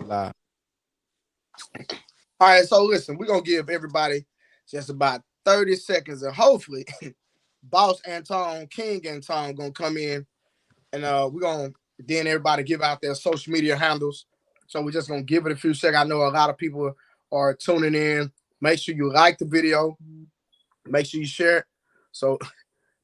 Live. All right, so listen, we're gonna give everybody just about 30 seconds, and hopefully, Boss Anton, King Anton, gonna come in, and we're gonna then everybody give out their social media handles. So we're just gonna give it a few seconds. I know a lot of people are tuning in. Make sure you like the video. Make sure you share it. So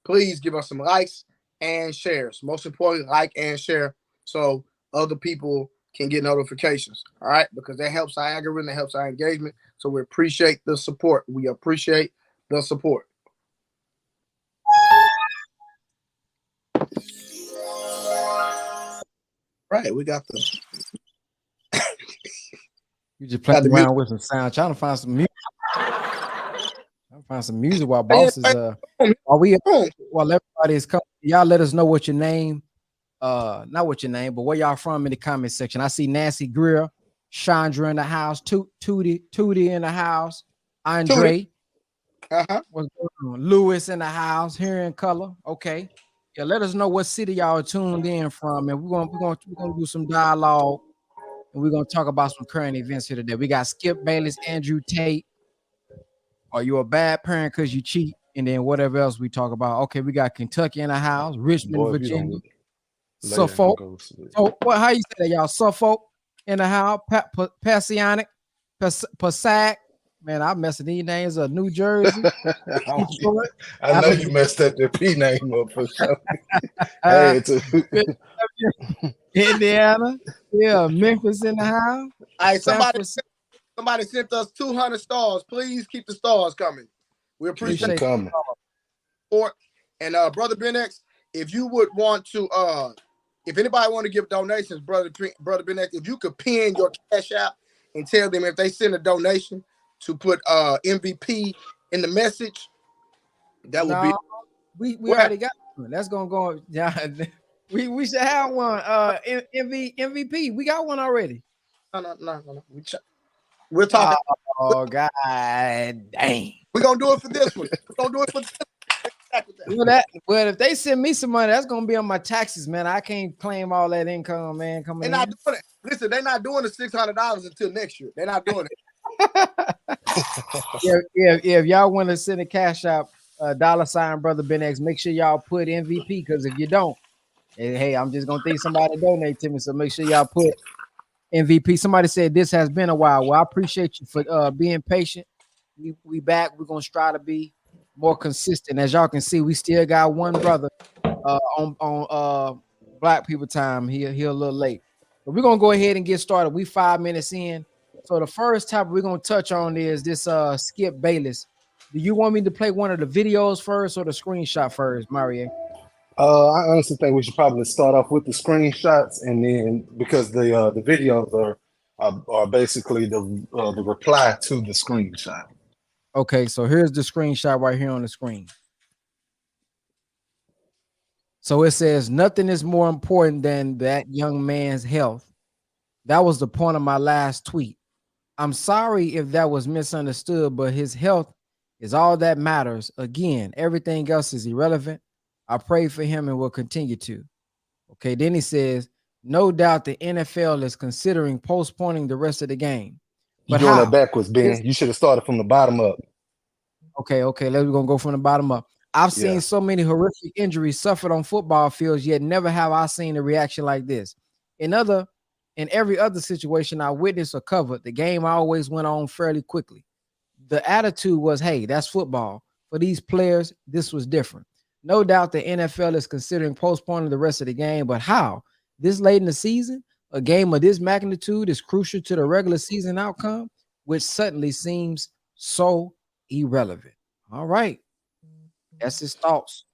please give us some likes and shares. Most importantly, like and share so other people can get notifications. All right, because that helps our algorithm, that helps our engagement. So we appreciate the support. We appreciate the support. Right, we got the. You just playing around with some sound, trying to find some music. Find some music while Boss is while everybody is coming. Y'all let us know what your name, not what your name, but where y'all from in the comment section. I see Nancy Greer, Chandra in the house, Tootie in the house, Andre, what's going on? Lewis in the house, here in color. Okay, yeah, let us know what city y'all are tuned in from, and we're gonna do some dialogue, and we're gonna talk about some current events here today. We got Skip Bayless, Andrew Tate. Are you a bad parent because you cheat? And then whatever else we talk about. Okay, we got Kentucky in the house, Richmond, Virginia, Suffolk. So what? How you say that, y'all? Suffolk in the house, Passionic, Passac. Man, I'm messing these names up. New Jersey, Detroit. I know you messed up the P name up for sure. Hey, Indiana, yeah, Memphis in the house. All right, somebody sent us 200 stars. Please keep the stars coming. We appreciate it. Coming. And Brother Ben X, if you would want to, if anybody want to give donations, Brother Ben X, if you could pin your cash app and tell them if they send a donation to put MVP in the message, that would be. We already got one. That's gonna go. Yeah, we should have one. MVP. We got one already. No. We're talking. Oh, God dang. We're going to do it for this one. We're going to do it for this one. Well, if they send me some money, that's going to be on my taxes, man. I can't claim all that income, man. They're not doing it. Listen, they're not doing the $600 until next year. They're not doing it. If y'all want to send a cash out, $ Brother Ben X, make sure y'all put MVP, because if you don't, hey, I'm just going to think somebody donate to me. So make sure y'all put MVP. Somebody said this has been a while. Well, I appreciate you for being patient. We back. We're gonna strive to be more consistent. As y'all can see, we still got one brother on Black People Time. He a little late, but we're gonna go ahead and get started. We 5 minutes in. So the first topic we're gonna touch on is this Skip Bayless. Do you want me to play one of the videos first or the screenshot first, Mario? I honestly think we should probably start off with the screenshots, and then because the videos are basically the reply to the screenshot. Okay, so here's the screenshot right here on the screen. So it says, nothing is more important than that young man's health. That was the point of my last tweet. I'm sorry if that was misunderstood, but his health is all that matters. Again, everything else is irrelevant. I pray for him and will continue to. Okay, then he says, no doubt the NFL is considering postponing the rest of the game. But you're doing that backwards, Ben. You should have started from the bottom up. Okay, we're going to go from the bottom up. I've seen so many horrific injuries suffered on football fields, yet never have I seen a reaction like this. In every other situation I witnessed or covered, the game always went on fairly quickly. The attitude was, hey, that's football. For these players, this was different. No doubt the NFL is considering postponing the rest of the game, but how? This late in the season, a game of this magnitude is crucial to the regular season outcome, which suddenly seems so irrelevant. All right. That's his thoughts.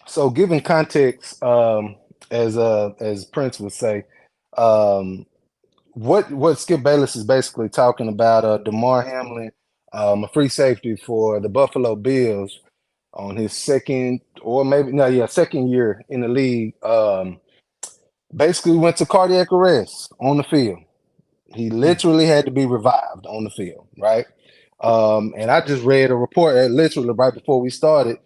So giving context, as Prince would say, what Skip Bayless is basically talking about, DeMar Hamlin, a free safety for the Buffalo Bills, on his second year in the league, basically went to cardiac arrest on the field. He literally had to be revived on the field, right? And I just read a report literally right before we started.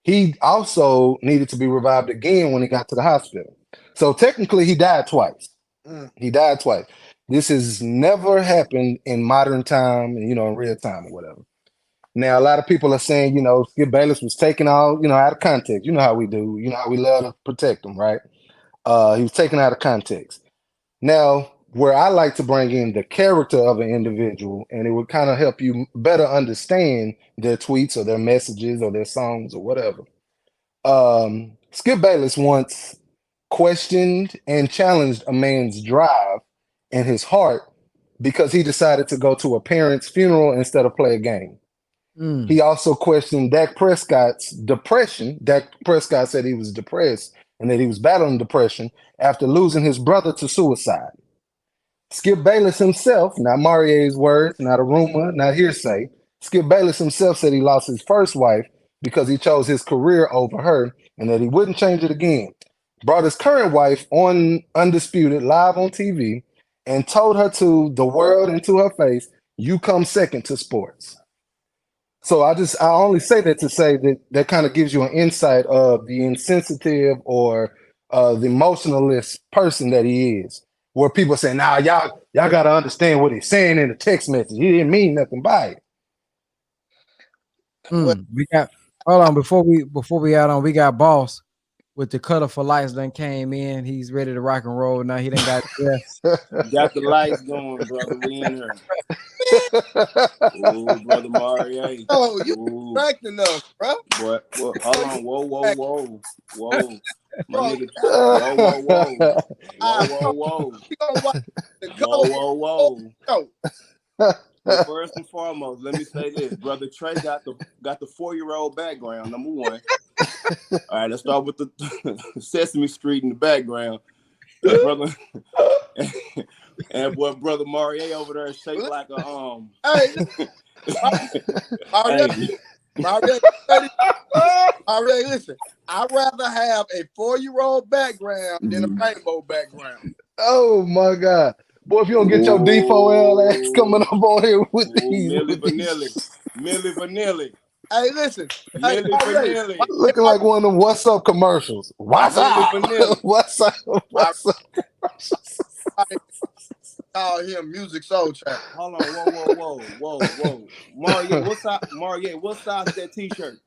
He also needed to be revived again when he got to the hospital. So technically he died twice. He died twice. This has never happened in modern time, in real time or whatever. Now, a lot of people are saying, Skip Bayless was taken out, out of context. You know how we do. You know how we love to protect him, right? He was taken out of context. Now, where I like to bring in the character of an individual, and it would kind of help you better understand their tweets or their messages or their songs or whatever. Skip Bayless once questioned and challenged a man's drive and his heart because he decided to go to a parent's funeral instead of play a game. He also questioned Dak Prescott's depression. Dak Prescott said he was depressed and that he was battling depression after losing his brother to suicide. Skip Bayless himself, not Marie's words, not a rumor, not hearsay. Skip Bayless himself said he lost his first wife because he chose his career over her and that he wouldn't change it again. Brought his current wife on Undisputed live on TV and told her to the world and to her face, "You come second to sports." So I only say that to say that kind of gives you an insight of the insensitive or the emotionalist person that he is. Where people say, "Nah, y'all got to understand what he's saying in the text message. He didn't mean nothing by it." We got hold on before we out on. We got Boss with the colorful lights done came in. He's ready to rock and roll now. He done got got the lights going, brother. We in here. Ooh, brother Mario. Oh, you acting us, bro. What? Hold on. Whoa. My Bro, nigga. Whoa. Well, first and foremost, let me say this. Brother Trey got the 4-year-old background, number one. All right, let's start with the Sesame Street in the background. Brother and boy, brother Mario over there shaped like a Mario, listen. I'd rather have a 4-year-old background than a rainbow background. Oh my God. Boy, if you don't get your D4L ass coming up on here with these. Milli Vanilli. Hey, listen. Milli Vanilli. Looking like one of them What's Up commercials. What's up? What's up? What's up? Call him Music Soul Track. Hold on, whoa. Mario, what size is that t-shirt?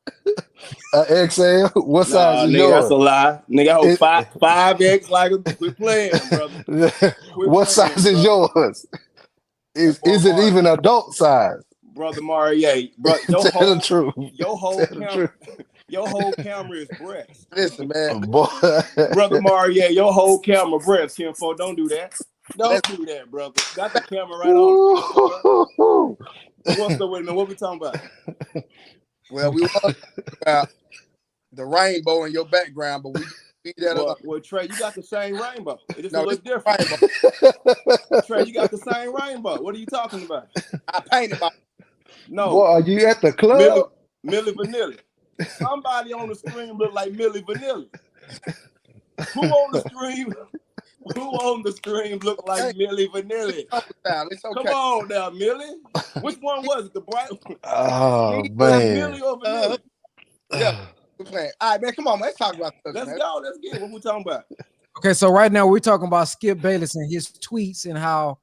XL? What size is yours? That's a lie. Nigga, I hold 5X like we're playing, brother. What size is yours? Is it even adult size? Brother Mario, bro, your whole camera is breast. Listen, man. Boy. Brother Mario, your whole camera breast. Kinfo, don't do that. Don't do that, brother. Got the camera right on. What's the wait? What we talking about? Well, we want about the rainbow in your background, but we beat that up. Well, Trey, you got the same rainbow. It just looks different. Trey, you got the same rainbow. What are you talking about? I painted my. No. Boy, are you at the club? Milli Vanilli. Somebody on the screen look like Milli Vanilli. Who on the screen look like Milli Vanilli? It's okay. Come on now, Milli. Which one was it? The bright one? Oh, man. Milli or Vanilli? Yeah. We're playing. All right, man. Come on, man. Let's talk about this. Let's go. Let's get it. What we talking about? Okay, so right now we're talking about Skip Bayless and his tweets and how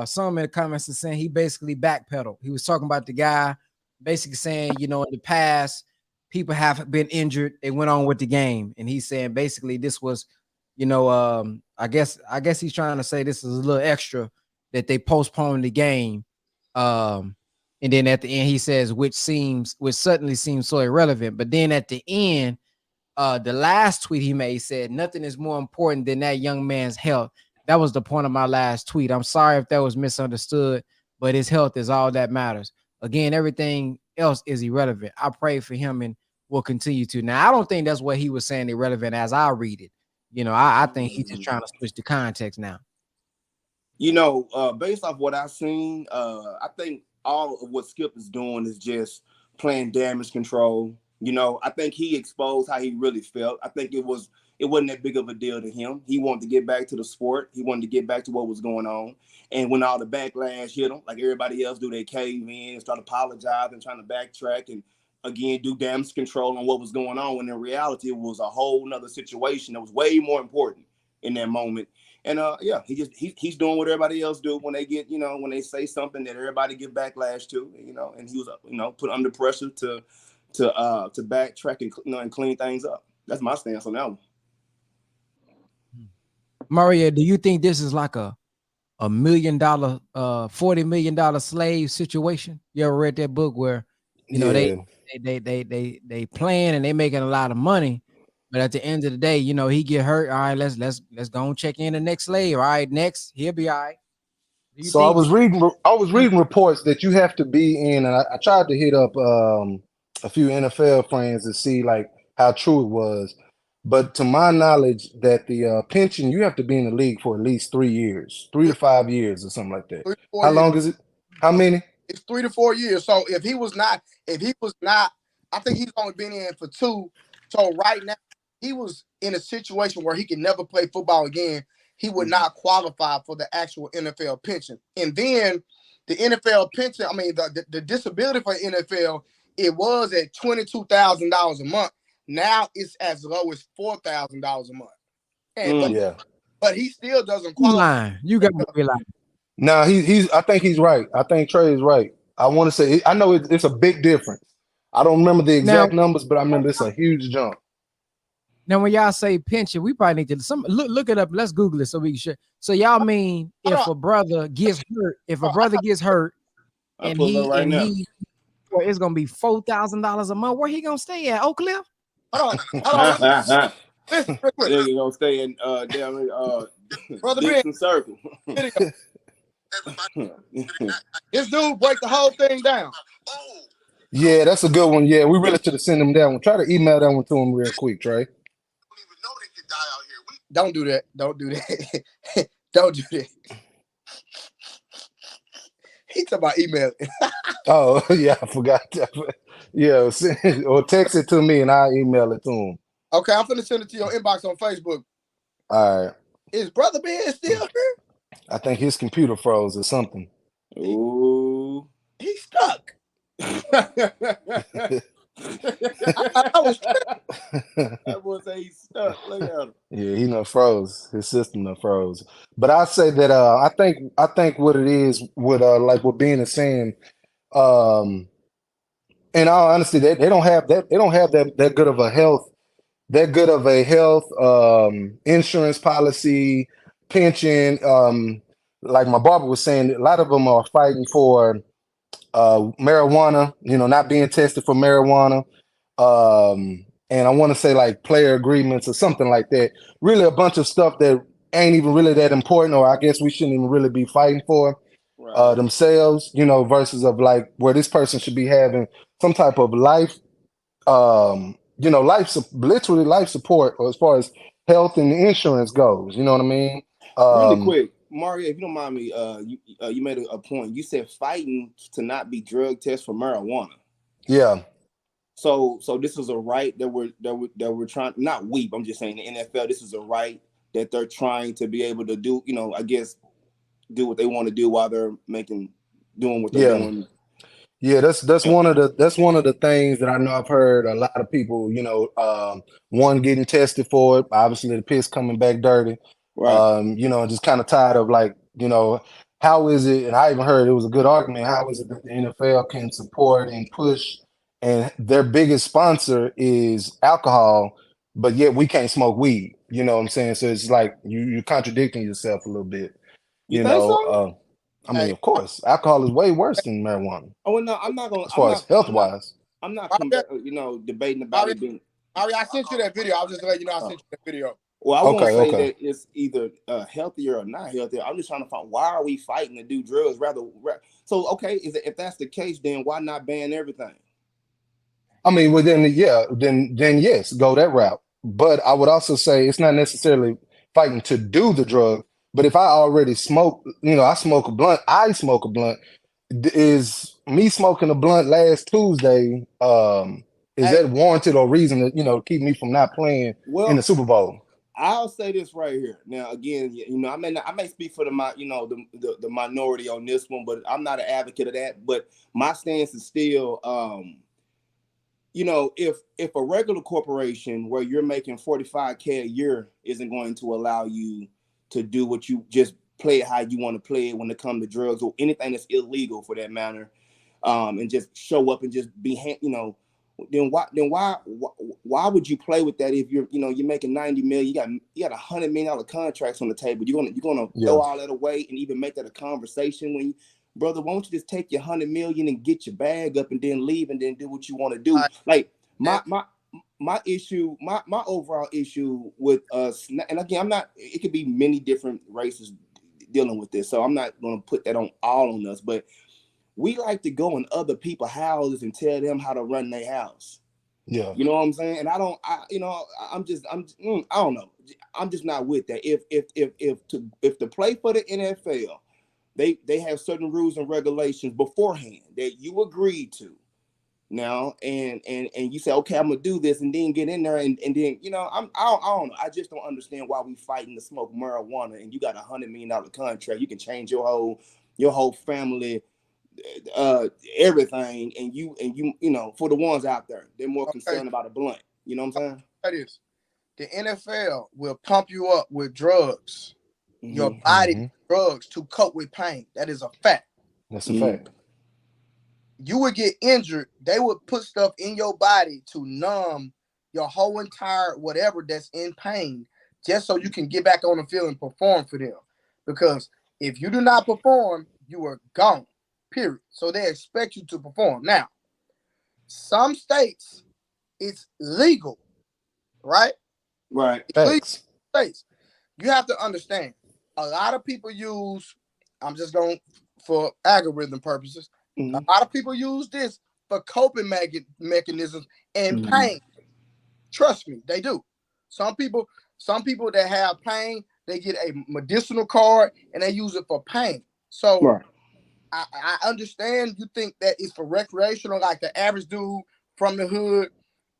some in the comments are saying he basically backpedaled. He was talking about the guy basically saying, in the past, people have been injured. They went on with the game. And he's saying basically this was, I guess he's trying to say this is a little extra that they postponed the game. And then at the end, he says, which certainly seems so irrelevant. But then at the end, the last tweet he made said, nothing is more important than that young man's health. That was the point of my last tweet. I'm sorry if that was misunderstood, but his health is all that matters. Again, everything else is irrelevant. I pray for him and will continue to. Now, I don't think that's what he was saying irrelevant as I read it. I think he's just trying to switch the context now. Based off what I've seen, I think all of what Skip is doing is just playing damage control. I think he exposed how he really felt. I think it wasn't that big of a deal to him. He wanted to get back to the sport. He wanted to get back to what was going on. And when all the backlash hit him, like everybody else do, they cave in and start apologizing, trying to backtrack and, again, do damage control on what was going on. When in reality, it was a whole nother situation that was way more important in that moment. And yeah, he's doing what everybody else do when they get, when they say something that everybody give backlash to, and he was, put under pressure to backtrack and clean things up. That's my stance on that one. Maria, do you think this is like a $1 million, $40 million slave situation? You ever read that book where they plan and they making a lot of money, but at the end of the day, he get hurt. All right, let's go and check in the next slave. All right, next he'll be all right. So I was reading reports that you have to be in, and I tried to hit up a few NFL friends to see like how true it was. But to my knowledge, that the pension, you have to be in the league for at least 3 years, 3 to 5 years or something like that. How long is it? How many? It's 3 to 4 years. So if he was not, I think he's only been in for 2. So right now, he was in a situation where he could never play football again. He would not qualify for the actual NFL pension. And then the NFL pension, I mean, the disability for NFL, it was at $22,000 a month. Now it's as low as $4,000 a month. And but he still doesn't qualify. You got to be lying. No, I think he's right. I think Trey is right. I want to say, I know it's a big difference. I don't remember the exact numbers, but I remember it's a huge jump. Now, when y'all say pension, we probably need to look it up. Let's Google it so we can share. So y'all mean if a brother gets hurt, and it's gonna be $4,000 a month. Where he gonna stay at? Oak Cliff? Hold on. They're gonna stay in down in Brother Dixon Circle. This dude break the whole thing down. Yeah, that's a good one. Yeah, we really should have sent him that one. Try to email that one to him real quick, Trey. Don't do that. Don't do that. Don't do that. He talking about email. Oh, yeah, I forgot that. Yeah, or text it to me and I'll email it to him. Okay, I'm finna send it to your inbox on Facebook. All right. Is Brother Ben still here? I think his computer froze or something. Ooh. He's stuck. I was say he's stuck. Look at him. Yeah, he froze. His system froze. But I say that I think what it is with like what Ben is saying, in all honesty, they don't have that good of a health insurance policy, pension. Like my barber was saying, a lot of them are fighting for marijuana, not being tested for marijuana. And I want to say like player agreements or something like that. Really a bunch of stuff that ain't even really that important, or I guess we shouldn't even really be fighting for themselves, versus of like where this person should be having some type of life, literally life support, or as far as health and insurance goes. You know what I mean? Really quick, Mario, if you don't mind me, you made a point. You said fighting to not be drug tested for marijuana. Yeah. So this is a right that we're trying. Not we, but I'm just saying the NFL. This is a right that they're trying to be able to do. I guess do what they want to do while they're doing what they're doing. Yeah, that's one of the things that I know I've heard a lot of people. One getting tested for it. Obviously, the piss coming back dirty. Right. Just kind of tired of like, how is it? And I even heard it was a good argument. How is it that the NFL can support and push, and their biggest sponsor is alcohol, but yet we can't smoke weed? You know what I'm saying? So it's like you're contradicting yourself a little bit. You think so? I mean, of course, alcohol is way worse than marijuana. Oh well, no, I'm not going. As far as health wise, I'm not debating about it being. Ari, I sent you that video. I was just letting you know I sent you that video. Well, I won't say that it's either healthier or not healthier. I'm just trying to find, why are we fighting to do drugs? So okay, if that's the case, then why not ban everything? I mean, well, then yes, go that route. But I would also say it's not necessarily fighting to do the drug. But if I already smoke, I smoke a blunt. Is me smoking a blunt last Tuesday? Is that warranted or reason to keep me from not playing in the Super Bowl? I'll say this right here. Now, again, I may speak for the minority on this one, but I'm not an advocate of that. But my stance is still, if a regular corporation where you're making $45K a year isn't going to allow you to do what you just play it how you want to play it when it comes to drugs or anything that's illegal for that matter, and just show up and just be, then why would you play with that if you're making 90 million, you got $100 million contracts on the table, you're gonna throw all that away and even make that a conversation when brother, why don't you just take your 100 million and get your bag up and then leave and then do what you want to do? Like my issue, my overall issue with us, and again, it could be many different races dealing with this, so I'm not going to put that all on us, but we like to go in other people's houses and tell them how to run their house. Yeah. You know what I'm saying? And I don't know. I'm just not with that. If to play for the NFL, they have certain rules and regulations beforehand that you agreed to. Now and you say, okay, I'm gonna do this, and then get in there and then I don't know. I just don't understand why we fighting to smoke marijuana, and you got $100 million contract. You can change your whole family, everything, and you for the ones out there, they're more concerned about a blunt. You know what I'm saying? That is, the NFL will pump you up with drugs, your body drugs to cope with pain. That is a fact. That's a fact. You would get injured. They would put stuff in your body to numb your whole entire whatever that's in pain, just so you can get back on the field and perform for them. Because if you do not perform, you are gone. Period. So they expect you to perform. Now, some states, it's legal, right? Right. Thanks. States. You have to understand, a lot of people use, I'm just going for algorithm purposes, a lot of people use this for coping mechanisms and pain. Trust me, they do. Some people that have pain, they get a medicinal card and they use it for pain. So I understand you think that it's for recreational, like the average dude from the hood.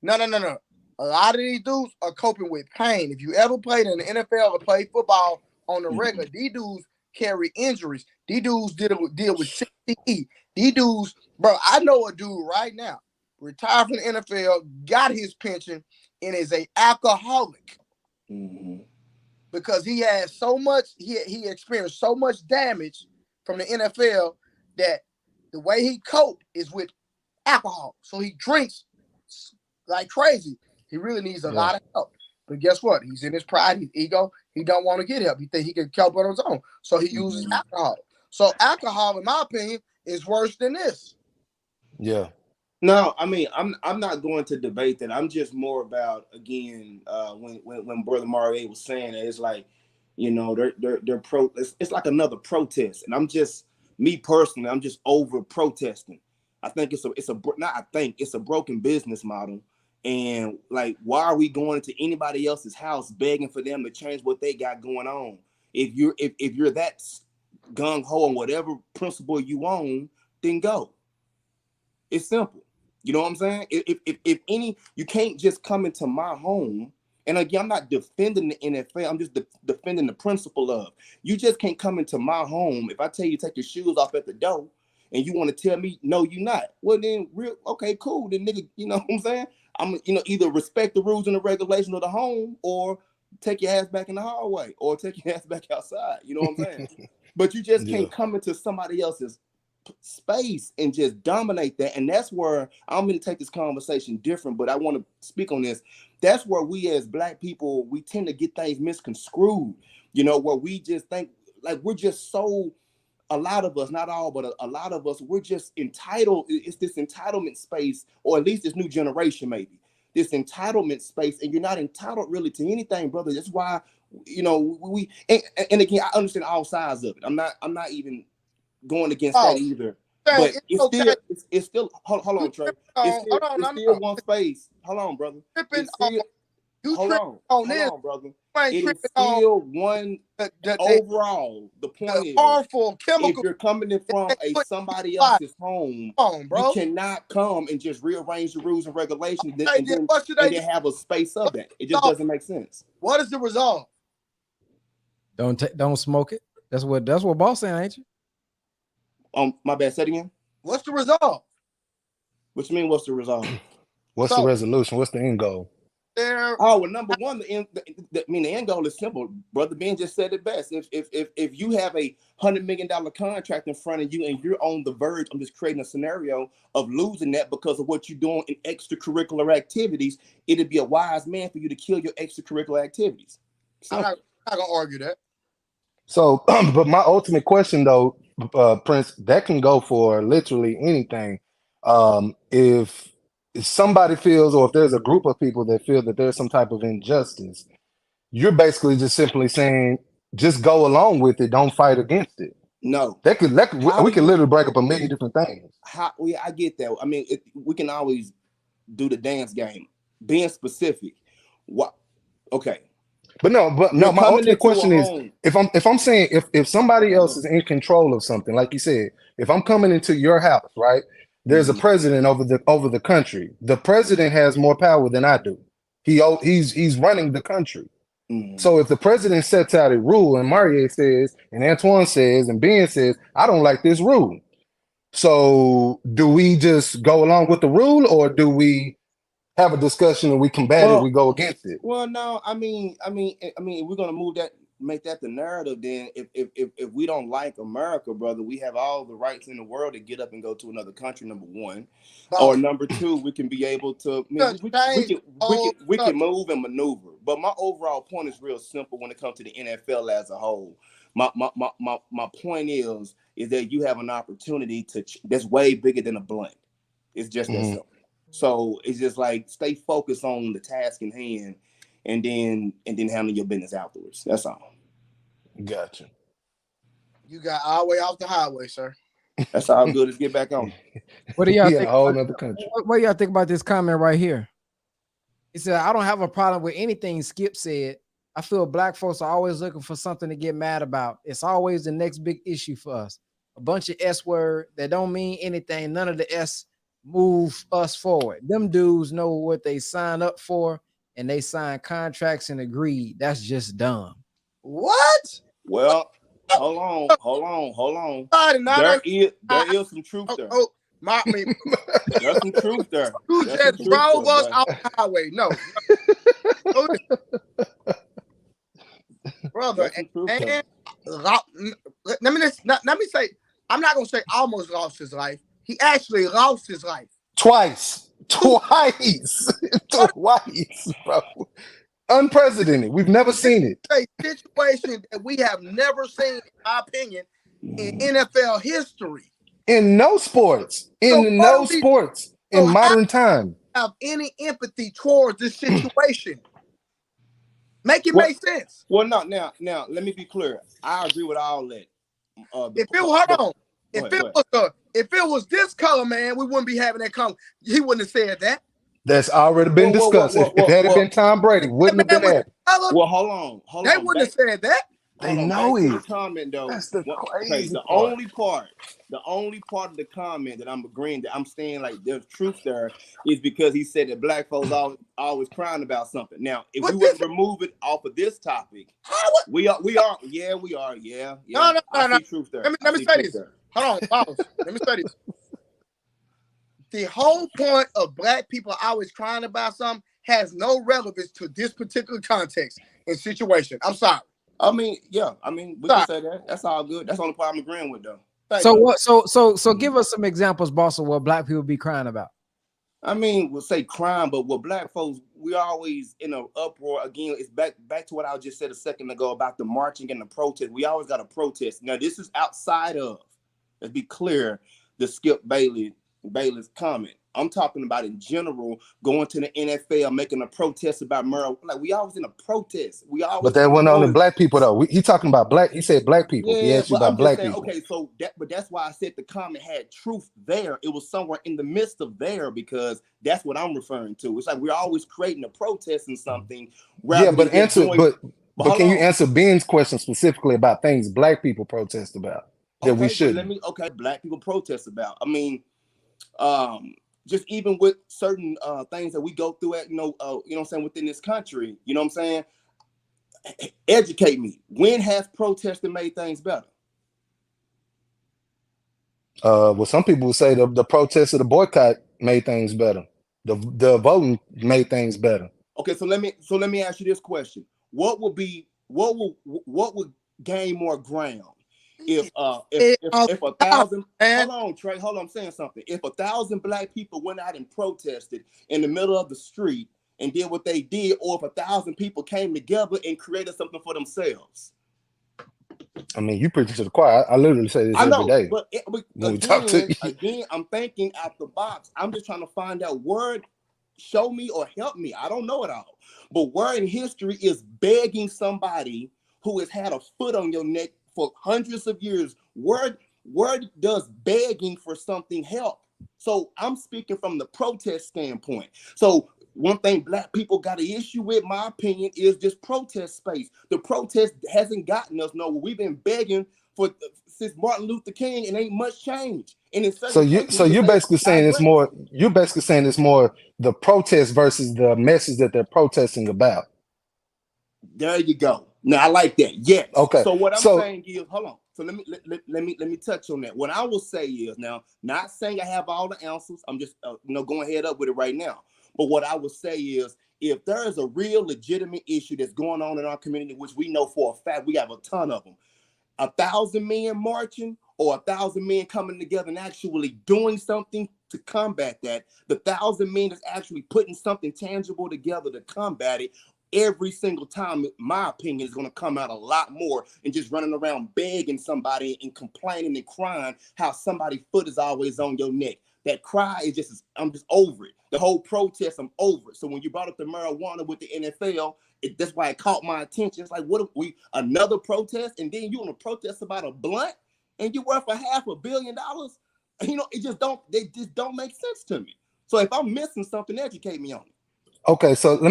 No. A lot of these dudes are coping with pain. If you ever played in the NFL or played football on the regular, these dudes carry injuries. These dudes deal with CTE. These dudes, bro, I know a dude right now, retired from the NFL, got his pension, and is an alcoholic. Because he has so much, he experienced so much damage from the NFL that the way he coped is with alcohol. So he drinks like crazy. He really needs a lot of help. But guess what? He's in his pride, his ego. He don't want to get help. He think he can cope on his own. So he uses alcohol. So alcohol, in my opinion, is worse than this. Yeah. No, I mean, I'm not going to debate that. I'm just more about, again, when Brother Mario was saying that, it's like, it's like another protest, and me personally, I'm just over protesting. I think it's a broken business model, and like, why are we going to anybody else's house begging for them to change what they got going on? If you're that gung ho on whatever principle you own, then go. It's simple. You know what I'm saying? If you can't just come into my home. And again, I'm not defending the NFL. I'm just defending the principle of, you just can't come into my home. If I tell you to take your shoes off at the door and you want to tell me, no, you're not. Well, then, okay, cool. Then, nigga, you know what I'm saying? I'm, either respect the rules and the regulations of the home, or take your ass back in the hallway, or take your ass back outside. You know what I'm saying? But you just can't come into somebody else's space and just dominate that. And that's where I'm going to take this conversation different, but I want to speak on this. That's where we as Black people, we tend to get things misconstrued, where we just think like we're just so, a lot of us, not all, but a lot of us, we're just entitled. It's this entitlement space, or at least this new generation, maybe this entitlement space, and you're not entitled really to anything, brother. That's why, we, and again, I understand all sides of it. I'm not even going against that either. But it's still hold on, Trey. It's still one space. Hold on, brother. It's still, hold on, brother. It is still one overall. The point is, harmful chemical. If you're coming in from somebody else's home, you cannot come and just rearrange the rules and regulations and then have a space of that. It just doesn't make sense. What is the result? Don't smoke it. That's what boss saying, ain't you? My bad. Say it again. What's the result? What you mean? What's the result? What's the resolution? What's the end goal? there. Oh, well, number one, the end goal is simple. Brother Ben just said it best. If you have a $100 million contract in front of you and you're on the verge, I'm just creating a scenario of losing that because of what you're doing in extracurricular activities, it'd be a wise man for you to kill your extracurricular activities. I'm not gonna argue that. So, but my ultimate question though, Prince, that can go for literally anything. If somebody feels, or if there's a group of people that feel that there's some type of injustice, you're basically just simply saying, just go along with it, don't fight against it. No, we could literally break up a million different things. I get that. I mean, we can always do the dance game. Being specific, what? Okay. But no. My ultimate question is, if I'm saying if somebody else is in control of something, like you said, if I'm coming into your house, right? There's a president over the country. The president has more power than I do. He's running the country. So if the president sets out a rule and Mario says, and Antoine says, and Ben says, I don't like this rule. So do we just go along with the rule, or do we have a discussion and we combat it, we go against it? Well, no, I mean, we're gonna make that the narrative. Then, if we don't like America, brother, we have all the rights in the world to get up and go to another country. Number one, or number two, we can be able to. We can move and maneuver. But my overall point is real simple when it comes to the NFL as a whole. My point is that you have an opportunity that's way bigger than a blunt. It's just that simple. So it's just like stay focused on the task in hand, and then handle your business afterwards. That's all. Gotcha. You got all the way off the highway, sir. That's all good. Let's get back on. What do y'all think? What do y'all think about this comment right here? He said, "I don't have a problem with anything Skip said. I feel black folks are always looking for something to get mad about. It's always the next big issue for us. A bunch of S word that don't mean anything. None of the S move us forward. Them dudes know what they signed up for, and they signed contracts and agreed. That's just dumb." What? Well, hold on. There is some truth there. There's some truth there. You just drove us off the highway. No. Brother, and let me say, I'm not gonna say almost lost his life. He actually lost his life. Twice, bro. Unprecedented. We've never seen it. A situation that we have never seen, in my opinion, in NFL history. In no sports. In modern time. Have any empathy towards this situation? Make sense. Well, now, let me be clear. I agree with all that. If it was this color, man, we wouldn't be having that color. He wouldn't have said that. That's already been discussed. If it had been Tom Brady, wouldn't have been that. Well, hold on. They wouldn't have said that. They know it. Comment though. That's the crazy the only part of the comment that I'm agreeing that I'm saying like there's truth there is because he said that black folks always crying about something. Now, if we were to remove it off of this topic, we are. Yeah. No. I see truth there. Let me say this. Hold on, boss. Let me say this. The whole point of black people always crying about something has no relevance to this particular context and situation. I'm sorry. I mean, we can say that. That's all good. That's the only part I'm agreeing with, though. So give us some examples, boss, of what black people be crying about. I mean, we'll say crime, but what black folks, we always in an uproar. Again, it's back to what I just said a second ago about the marching and the protest. We always got to protest. Now, this is outside of, let's be clear, the Skip Bayless comment. I'm talking about in general, going to the NFL, making a protest about marijuana. Like we always in a protest. But that wasn't only black people though. He talking about black. He said black people. Yeah, he asked you about black people. Okay, so that's why I said the comment had truth there. It was somewhere in the midst of there because that's what I'm referring to. It's like we're always creating a protest in something. Yeah, but can you answer Ben's question specifically about things black people protest about that we shouldn't? Black people protest about. I mean, just even with certain things that we go through at, you know what I'm saying, within this country, you know what I'm saying? Educate me. When has protesting made things better? Well, some people would say the protest of the boycott made things better. The voting made things better. Okay, so let me ask you this question. What would gain more ground if 1,000 hold on, Trey, hold on, I'm saying something. If 1,000 black people went out and protested in the middle of the street and did what they did, or if 1,000 people came together and created something for themselves? I mean, you preaching to the choir. I literally say this every day. But again, I'm thinking out the box. I'm just trying to find out word, show me or help me. I don't know it all. But where in history is begging somebody who has had a foot on your neck for hundreds of years? Where does begging for something help? So I'm speaking from the protest standpoint. So one thing black people got an issue with, my opinion, is this protest space. The protest hasn't gotten us nowhere. We've been begging since Martin Luther King, and ain't much change. And you're basically saying it's more. You're basically saying it's more the protest versus the message that they're protesting about. There you go. Now I like that. Yes. Okay. So what I'm saying is, hold on. So let me touch on that. What I will say is, now, not saying I have all the answers. I'm just going head up with it right now. But what I would say is, if there is a real legitimate issue that's going on in our community, which we know for a fact, we have a ton of them, 1,000 men marching or 1,000 men coming together and actually doing something to combat that, the 1,000 men is actually putting something tangible together to combat it. Every single time, my opinion, is going to come out a lot more than just running around begging somebody and complaining and crying how somebody's foot is always on your neck. That cry is just, I'm just over it. The whole protest, I'm over it. So when you brought up the marijuana with the NFL, that's why it caught my attention. It's like, what if we, another protest, and then you want to protest about a blunt and you're worth $500 million? They just don't make sense to me. So if I'm missing something, educate me on it. Okay, so let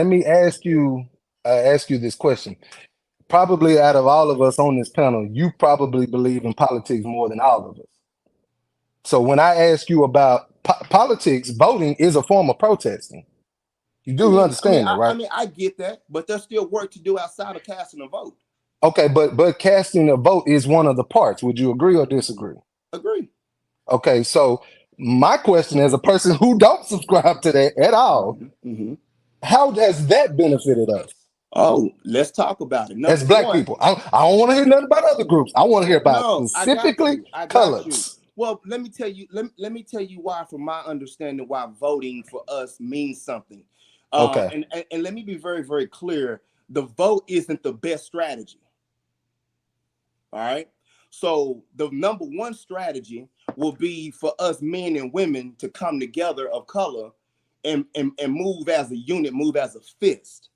me ask you this question. Probably out of all of us on this panel, you probably believe in politics more than all of us. So when I ask you about politics, voting is a form of protesting. You do understand that, right? I mean, I get that, but there's still work to do outside of casting a vote. Okay, but casting a vote is one of the parts. Would you agree or disagree? Agree. Okay, so my question as a person who don't subscribe to that at all, how has that benefited us? Oh, let's talk about it. As black people, I don't want to hear nothing about other groups. I want to hear about specifically colors. Well, let me tell you. Let me tell you why, from my understanding, why voting for us means something. Okay. And let me be very, very clear. The vote isn't the best strategy. All right. So the number one strategy will be for us men and women to come together of color and move as a unit, move as a fist.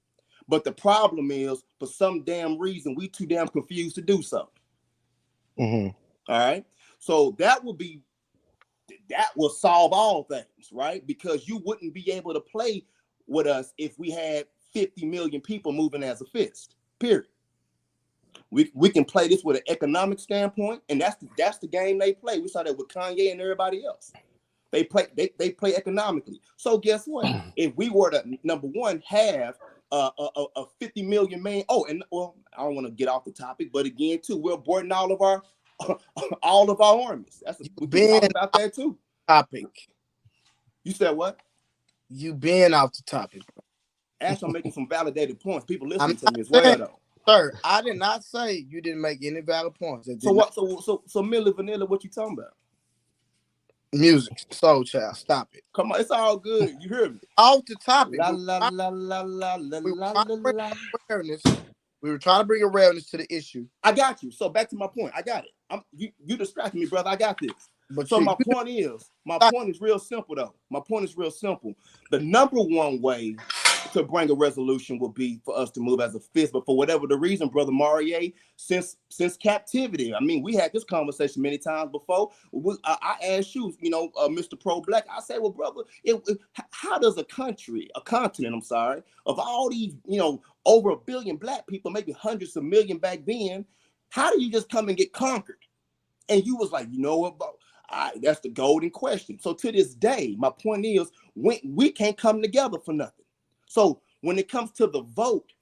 But the problem is, for some damn reason, we too damn confused to do so. All right. So that will solve all things, right? Because you wouldn't be able to play with us if we had 50 million people moving as a fist, period. We can play this with an economic standpoint, and that's the game they play. We saw that with Kanye and everybody else. They play economically. So guess what? If we were to, number one, have a 50 million man. Oh, and well, I don't want to get off the topic, but again, too, we're aborting all of our armies. We can talk about that too. Topic. You said what? You been off the topic. Actually, I'm making some validated points. People listening to me as well, though. Sir, I did not say you didn't make any valid points. So what? So Milli Vanilla, what you talking about? Music, Soul Child, stop it. Come on, it's all good. You hear me? Off the topic. We were trying to bring awareness to the issue. I got you. So back to my point. I got it. You distracted me, brother. I got this. But so my point is real simple, though. My point is real simple. The number one way to bring a resolution will be for us to move as a fist. But for whatever the reason, Brother Maurier, since captivity, I mean, we had this conversation many times before. I asked you, Mr. Pro Black, I said, well, brother, how does a continent, of all these, over 1 billion black people, maybe hundreds of million back then, how do you just come and get conquered? And you was like, you know what, that's the golden question. So to this day, my point is, we can't come together for nothing. So when it comes to the vote,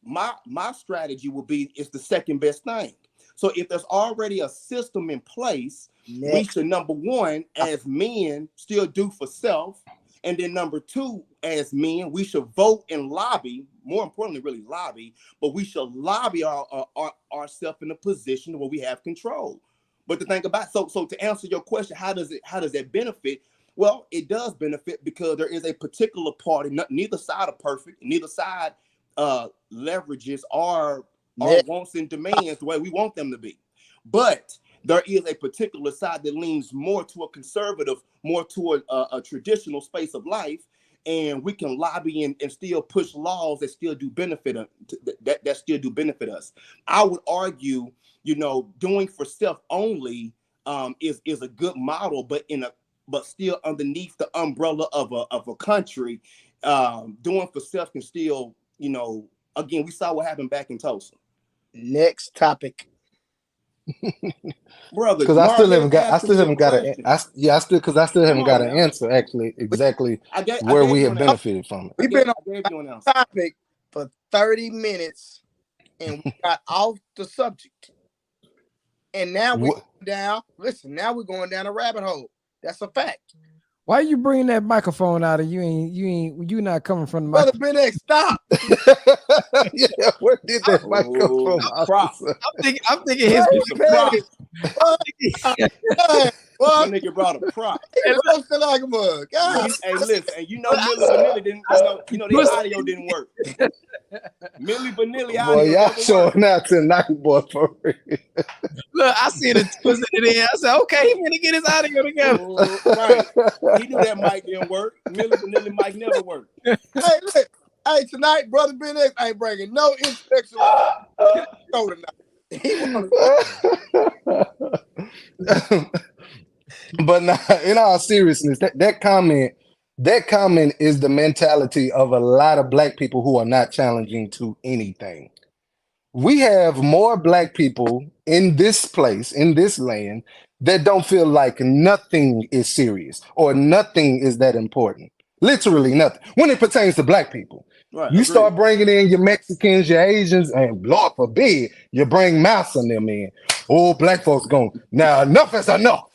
my strategy will be it's the second best thing. So if there's already a system in place, we should, number one, as men, still do for self. And then number two, as men, we should vote and lobby. More importantly, really lobby, but we should lobby ourselves in a position where we have control. But the thing about so to answer your question, how does that benefit? Well, it does benefit because there is a particular party. Neither side are perfect. Neither side leverages our wants and demands the way we want them to be. But there is a particular side that leans more to a conservative, more to a traditional space of life, and we can lobby and still push laws that still do benefit that still do benefit us. I would argue, doing for self only is a good model, but still underneath the umbrella of a country, doing for self can still, again, we saw what happened back in Tulsa. Next topic. Brother, because I still haven't got an answer actually exactly where we have benefited from it. We've been on topic for 30 minutes and we got off the subject. And now we're going down a rabbit hole. That's a fact. Why you bring that microphone out of you not coming from the Brother Ben X, stop. Yeah, where did that microphone? I'm thinking his prop. Well, nigga brought a prop. He roasted like a mug. Hey, listen, and Millie Vanilli didn't, the audio didn't work. Millie Vanilli audio. Boy, y'all showing out tonight, boy, for real. Look, I see the twist in there. I said, okay, he's gonna get his audio together. Right. He knew that mic didn't work. Millie Vanilli mic never worked. Hey, look. Hey, tonight, Brother Ben X ain't bringing no intellectual show tonight. But now, in all seriousness, that comment is the mentality of a lot of black people who are not challenging to anything. We have more black people in this place, in this land, that don't feel like nothing is serious or nothing is that important. Literally nothing. When it pertains to black people. Right, you start bringing in your Mexicans, your Asians, and Lord forbid, you bring mouse on them in. Oh, black folks going, now enough is enough.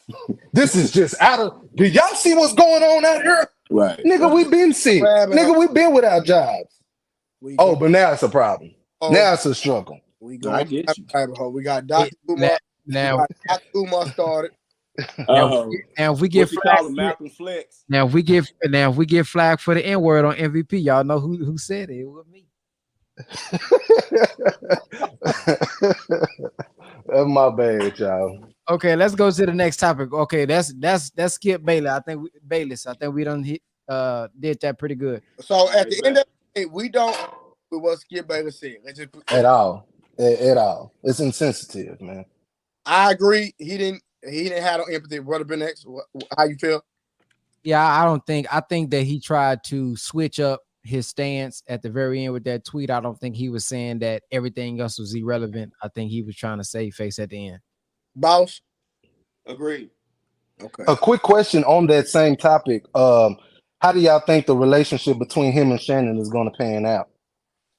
This is just out of, do y'all see what's going on out here? Right. Nigga, we been sick. Nigga, we been without jobs. But now it's a problem. Now it's a struggle. We got Dr. Umar. Now Dr. Umar started. Now if we get flagged, now if we get flagged for the N-word on MVP, y'all know who said it. It was me. That's my bad, y'all. Okay, let's go to the next topic. Okay, that's Skip Bayless. I think we done did that pretty good. So at the end of the day, we don't do what Skip Bayless said. At all. It's insensitive, man. I agree. He didn't have no empathy. Brother Ben X, how you feel? Yeah, I think that he tried to switch up his stance at the very end with that tweet. I don't think he was saying that everything else was irrelevant. I think he was trying to save face at the end. Boss? Agreed. Okay. A quick question on that same topic. How do y'all think the relationship between him and Shannon is going to pan out?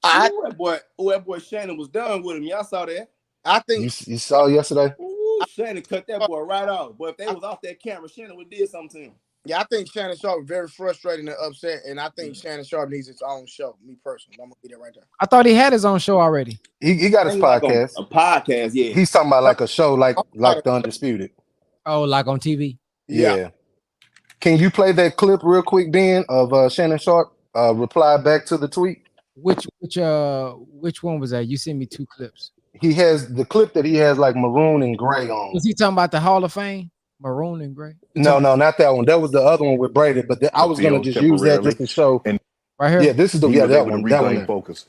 That boy Shannon was done with him. Y'all saw that? I think you saw yesterday. Shannon cut that boy right off. But if they was off that camera, Shannon would did something to him. Yeah, I think Shannon Sharpe very frustrated and upset, and I think Shannon Sharpe needs his own show. Me personally, I'm gonna get it right there. I thought he had his own show already. He got his podcast. A podcast, yeah. He's talking about like a show, like The Undisputed. Oh, like on TV. Yeah. Can you play that clip real quick, Ben, of Shannon Sharpe reply back to the tweet? Which one was that? You sent me two clips. He has the clip that he has like maroon and gray on. Was he talking about the Hall of Fame? Maroon and gray? No, not that one. That was the other one with Brady. But I was gonna just use that just to show. And right here. Yeah, this is that one. That one. Focus.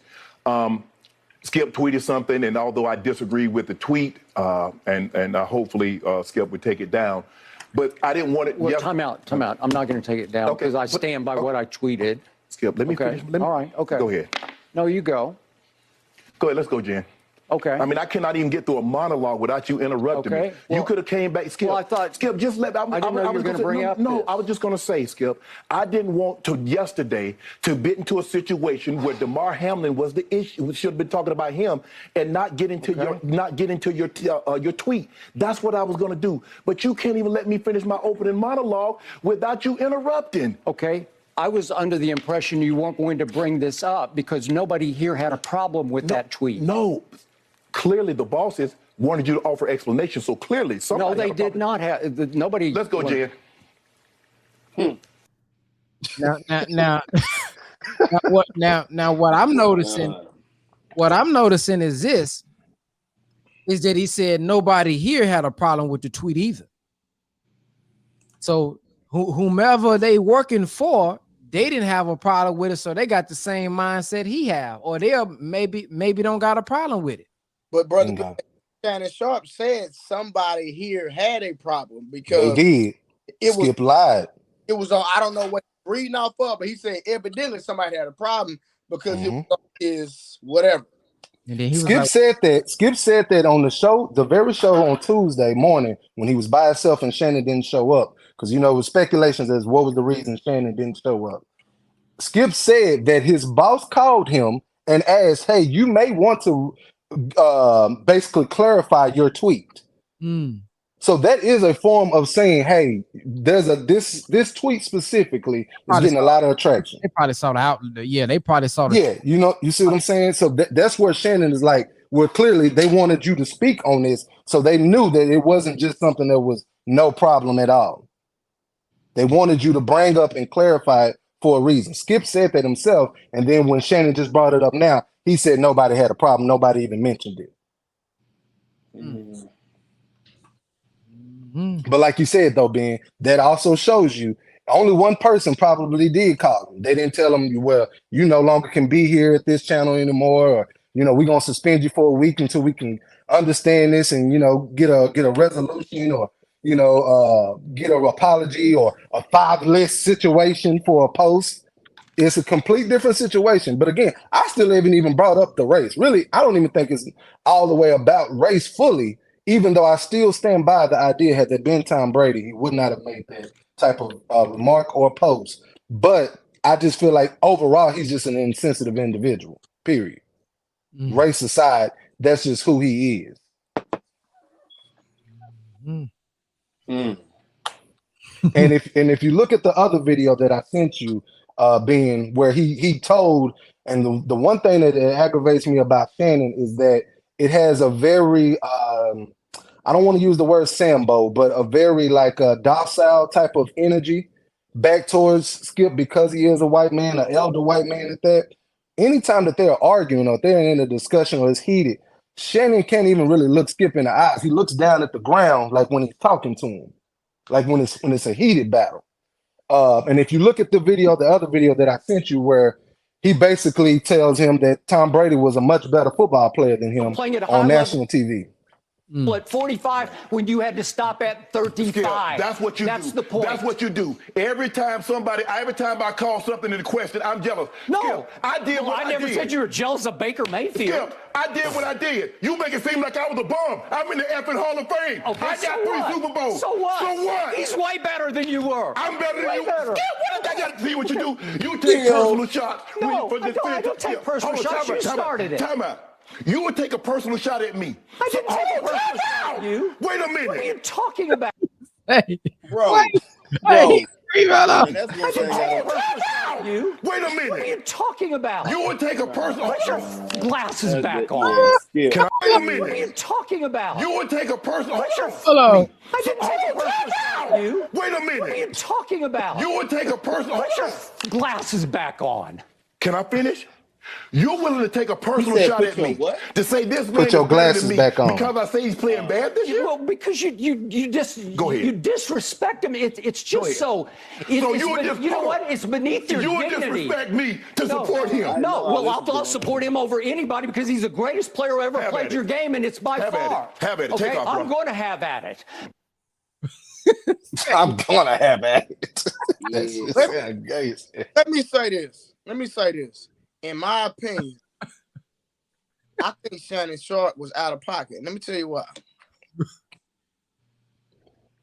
Skip tweeted something, and although I disagree with the tweet, and hopefully Skip would take it down, but I didn't want it. Well, time out. I'm not going to take it down because I stand by what I tweeted. Skip, let me finish. All right. Okay. Go ahead. No, you go. Go ahead. Let's go, Jen. Okay. I mean, I cannot even get through a monologue without you interrupting me. Well, you could have came back, Skip. Well, I thought Skip, just let. I didn't know you were going to bring up. No, I was just going to say, Skip. I didn't want to yesterday to get into a situation where Damar Hamlin was the issue. We should have been talking about him and not get into your tweet. That's what I was going to do. But you can't even let me finish my opening monologue without you interrupting. Okay. I was under the impression you weren't going to bring this up because nobody here had a problem with that tweet. No, clearly the bosses wanted you to offer explanations. So clearly, somebody. No, they did not have. Nobody. Let's go, Jen. Now, what I'm noticing, is this, is that he said nobody here had a problem with the tweet either. So whomever they working for, they didn't have a problem with it, so they got the same mindset he have, or they maybe don't got a problem with it. But brother, Shannon Sharpe said somebody here had a problem because they did. Skip lied. It was on. I don't know what he's reading off of, but he said evidently somebody had a problem because it was his whatever. And then Skip said that on the show, the very show on Tuesday morning when he was by himself and Shannon didn't show up. Because, it was speculations as what was the reason Shannon didn't show up. Skip said that his boss called him and asked, hey, you may want to basically clarify your tweet. So that is a form of saying, hey, there's this tweet specifically is getting a lot of attraction. They probably saw the out. Yeah, they probably saw the. Yeah, you see what I'm saying? So that's where Shannon is like, well, clearly they wanted you to speak on this. So they knew that it wasn't just something that was no problem at all. They wanted you to bring up and clarify it for a reason. Skip said that himself. And then when Shannon just brought it up now, he said nobody had a problem. Nobody even mentioned it. But like you said, though, Ben, that also shows you only one person probably did call him. They didn't tell him, well, you no longer can be here at this channel anymore, or, we're going to suspend you for a week until we can understand this and, get a resolution or, get an apology or a 5-list situation for a post. It's a complete different situation. But again, I still haven't even brought up the race. Really, I don't even think it's all the way about race fully, even though I still stand by the idea, had there been Tom Brady, he would not have made that type of remark or post. But I just feel like overall, he's just an insensitive individual, period. Race aside, that's just who he is. And if you look at the other video that I sent you, being where he told, and the one thing that aggravates me about Shannon is that it has a very I don't want to use the word Sambo, but a very docile type of energy back towards Skip because he is a white man, an elder white man at that. Anytime that they're arguing or they're in a discussion or it's heated, Shannon can't even really look Skip in the eyes. He looks down at the ground like when he's talking to him, like when it's a heated battle. And if you look at the other video that I sent you, where he basically tells him that Tom Brady was a much better football player than him on national TV. At 45 when you had to stop at 35. Yeah, that's what you do. That's the point. That's what you do. Every time I call something into question, I'm jealous. No, Skip, I did what I did. I never said you were jealous of Baker Mayfield. Skip, I did what I did. You make it seem like I was a bum. I'm in the effing Hall of Fame. Okay, I got 3 Super Bowls. So what? So what? He's way better than you were. I'm better than you. Better. Skip, what did I got to see what you do? You take personal shots. No, I don't take personal shots. You started it. Time out. You would take a personal shot at me. I didn't take a personal shot at you. Wait a minute. What are you talking about? Hey, Bro. Hey, leave it up. That's one thing I don't. You? Wait a minute. What are you talking about? You would take a personal Put your glasses back on. Wait a What are minute. you talking about? You would take a personal Hello. I didn't take a personal shot at you. Wait a What are minute. you talking about? You would take a personal Put your glasses back on. Can I finish? You're willing to take a personal said shot put at your me what? to say this man Put your is better glasses than me back on. because I say he's playing bad this year? Well, because you just Go ahead. you disrespect him. It's Go ahead. just so. You know what? It's beneath your You would dignity. disrespect me to support him. No, well, I'll support him over anybody because he's the greatest player who ever Have played at your it. game, and it's by Have at far. it. Have at it. Okay, Take off, I'm bro. going to have at it. I'm gonna have at it. That's Yeah. just sound gay. Let me say this. In my opinion, I think Shannon Sharpe was out of pocket. Let me tell you why.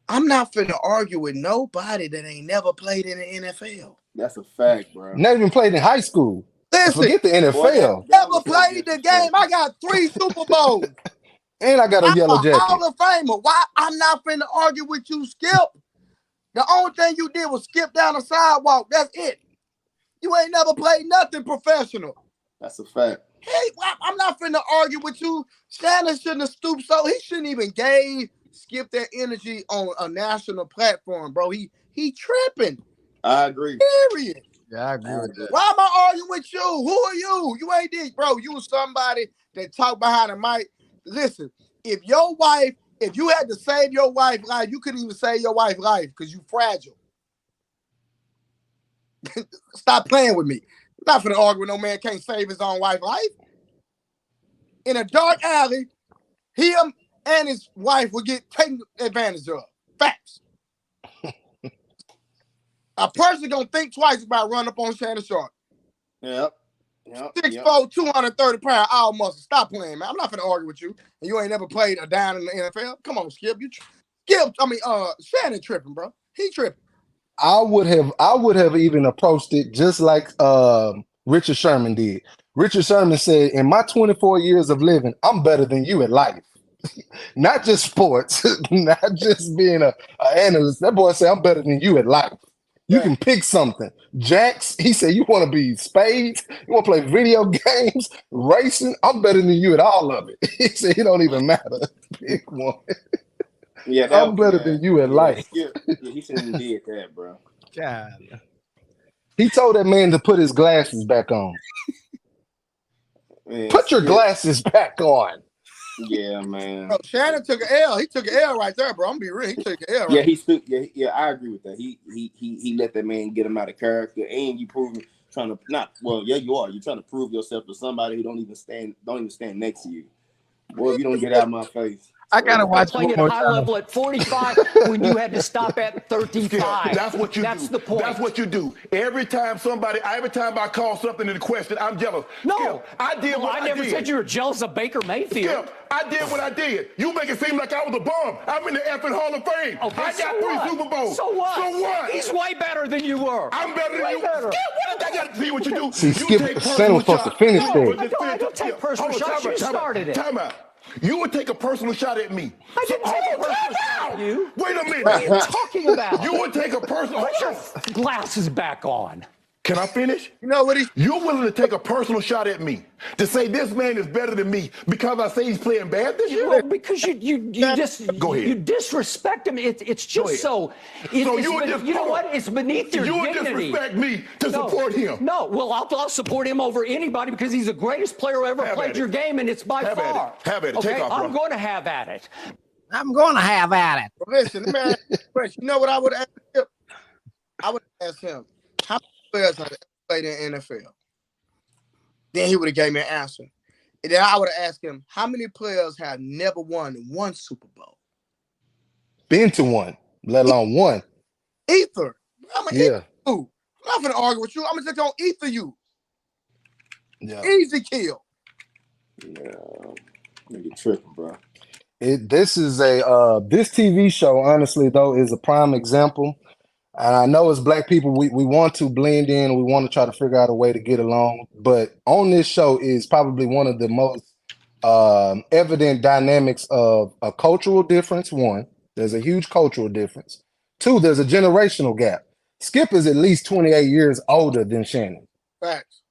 I'm not finna argue with nobody that ain't never played in the NFL. That's a fact, bro. Not even played in high school. Listen, Forget the NFL. never played the game. I got 3 Super Bowls. And I got a I'm yellow a jacket. Hall of Famer. Why? I'm not finna argue with you, Skip. The only thing you did was skip down the sidewalk. That's it. You ain't never played nothing professional. That's a fact. Hey, I'm not finna argue with you. Shannon shouldn't have stooped so. He shouldn't even skip that energy on a national platform, bro. He tripping. I agree. Period. Yeah, I agree with that. Why am I arguing with you? Who are you? You ain't this, bro. You somebody that talk behind the mic. Listen, if you had to save your wife's life, you couldn't even save your wife's life because you fragile. Stop playing with me. I'm not finna argue with no man can't save his own wife's life. In a dark alley, him and his wife will get taken advantage of. Facts. A person gonna think twice about running up on Shannon Sharpe. Yep. 6'4", 230 pound, all muscle. Stop playing, man. I'm not finna argue with you. And you ain't never played a down in the NFL. Come on, Skip. Shannon tripping, bro. He tripping. I would have even approached it just like Richard Sherman did. Richard Sherman said, in my 24 years of living, I'm better than you at life. Not just sports, not just being an analyst. That boy said, I'm better than you at life. You can pick something. Jax, he said, you want to be spades? You want to play video games, racing? I'm better than you at all of it. He said, it don't even matter. Pick one. Yeah, I'm better than you at life. He shouldn't have did that, bro. God. He told that man to put his glasses back on. Man, put your glasses back on. Yeah, man. Bro, Shannon took an L. He took an L right there, bro. I'm gonna be real. He took an L. Right yeah, he stood. Yeah, I agree with that. He let that man get him out of character, and you proving trying to not. Well, yeah, you are. You're trying to prove yourself to somebody who don't even stand next to you. Boy, if you don't get out of my face. I gotta watch playing at a high level at 45 when you had to stop at 35. That's what you do. That's the point. That's what you do. Every time I call something into question, I'm jealous. No, Skip, I did what I never did. said you were jealous of Baker Mayfield. Skip, I did what I did. You make it seem like I was a bum. I'm in the effing Hall of Fame. Okay, I got 3 Super Bowls. So what? So what? He's way better than you were. I'm better than you. Better. Skip, what I got to see what you do? See, you Skip, take Shannon was supposed to finish that. I don't take personal shots. You started it. Time out. You would take a personal shot at me. I didn't take a personal shot at you. Wait a minute. What are you talking about? You would take a personal. Put your glasses back on. Can I finish? You know what You're willing to take a personal shot at me to say this man is better than me because I say he's playing bad this year? Well, because you just Go ahead. you disrespect him. It's just so. You know what? It's beneath your you would dignity. disrespect me to support him. No, well, I'll support him over anybody because he's the greatest player who ever played your game, and it's by far. Have at it. Okay, Take off, bro. I'm going to have at it. I'm gonna have at it. Listen, man. You know what I would ask him? I would ask him, how many players have played in the NFL? Then he would have gave me an answer. And then I would have asked him, how many players have never won one Super Bowl? Been to one, let alone one. Ether. I'm an Yeah. I'm not gonna argue with you. I'm just gonna ether you. Yeah. Easy kill. Yeah, nigga tripping, bro. This is this TV show, honestly though, is a prime example. And I know as Black people, we want to blend in. We want to try to figure out a way to get along. But on this show is probably one of the most evident dynamics of a cultural difference. One, there's a huge cultural difference. Two, there's a generational gap. Skip is at least 28 years older than Shannon. Facts.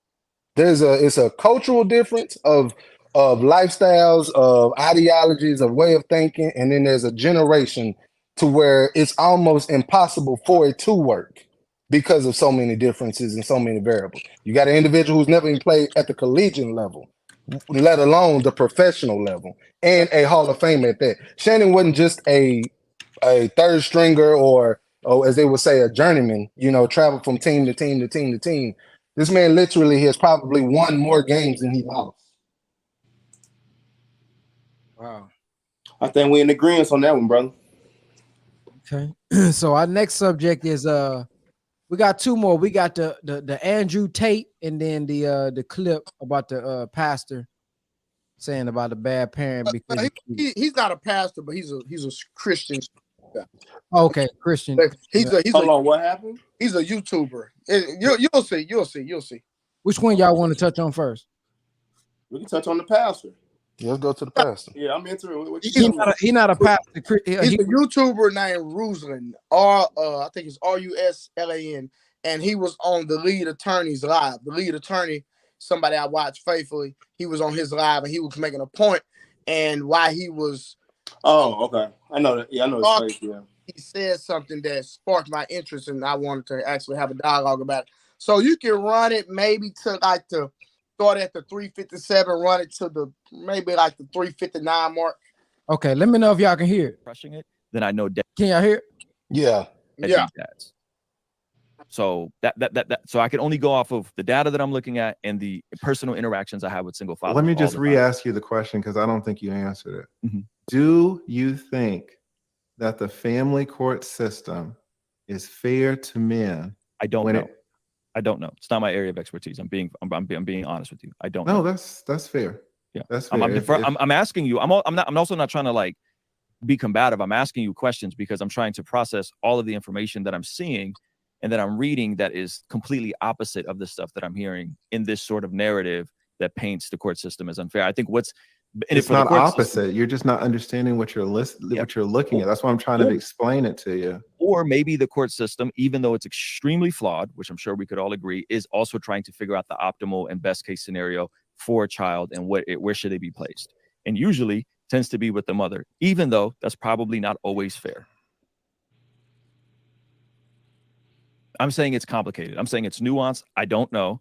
It's a cultural difference of lifestyles, of ideologies, of way of thinking, and then there's a generation to where it's almost impossible for it to work because of so many differences and so many variables. You got an individual who's never even played at the collegiate level, let alone the professional level, and a Hall of Fame at that. Shannon wasn't just a third stringer or as they would say, a journeyman, travel from team to team to team to team. This man literally has probably won more games than he lost. Wow. I think we're in agreement on that one, brother. Okay. So our next subject is we got two more. We got the Andrew Tate and then the clip about the pastor saying about the bad parent because he's not a pastor, but he's a Christian. Okay, Christian. Hold on, what happened? He's a YouTuber. You'll see. Which one y'all want to touch on first? We can touch on the pastor. Yeah, let's go to the pastor. Yeah, I'm into it. He's not a pastor. He's a YouTuber named Ruslan. I think it's Ruslan, and he was on the lead attorney's live. The lead attorney, somebody I watch faithfully, he was on his live and he was making a point. And why he was okay. I know that. Yeah, I know his face, yeah. He said something that sparked my interest, and I wanted to actually have a dialogue about it. So you can run it maybe to like the start at the 357, run it to the maybe like the 359 mark. Okay, let me know if y'all can hear it. Crushing it, then I know. Can y'all hear it? Yeah. Yeah. Dads. So so I can only go off of the data that I'm looking at and the personal interactions I have with single fathers. Let me just re-ask you the question because I don't think you answered it. Mm-hmm. Do you think that the family court system is fair to men? I don't know. I don't know. It's not my area of expertise. I'm being honest with you. I don't know. No, that's fair. Yeah, that's fair. I'm asking you. I'm also not trying to like be combative. I'm asking you questions because I'm trying to process all of the information that I'm seeing and that I'm reading that is completely opposite of the stuff that I'm hearing in this sort of narrative that paints the court system as unfair. I think it's not opposite. You're just not understanding what you're looking at. That's why I'm trying to explain it to you. Or maybe the court system, even though it's extremely flawed, which I'm sure we could all agree, is also trying to figure out the optimal and best case scenario for a child and where should they be placed. And usually tends to be with the mother, even though that's probably not always fair. I'm saying it's complicated. I'm saying it's nuanced. I don't know.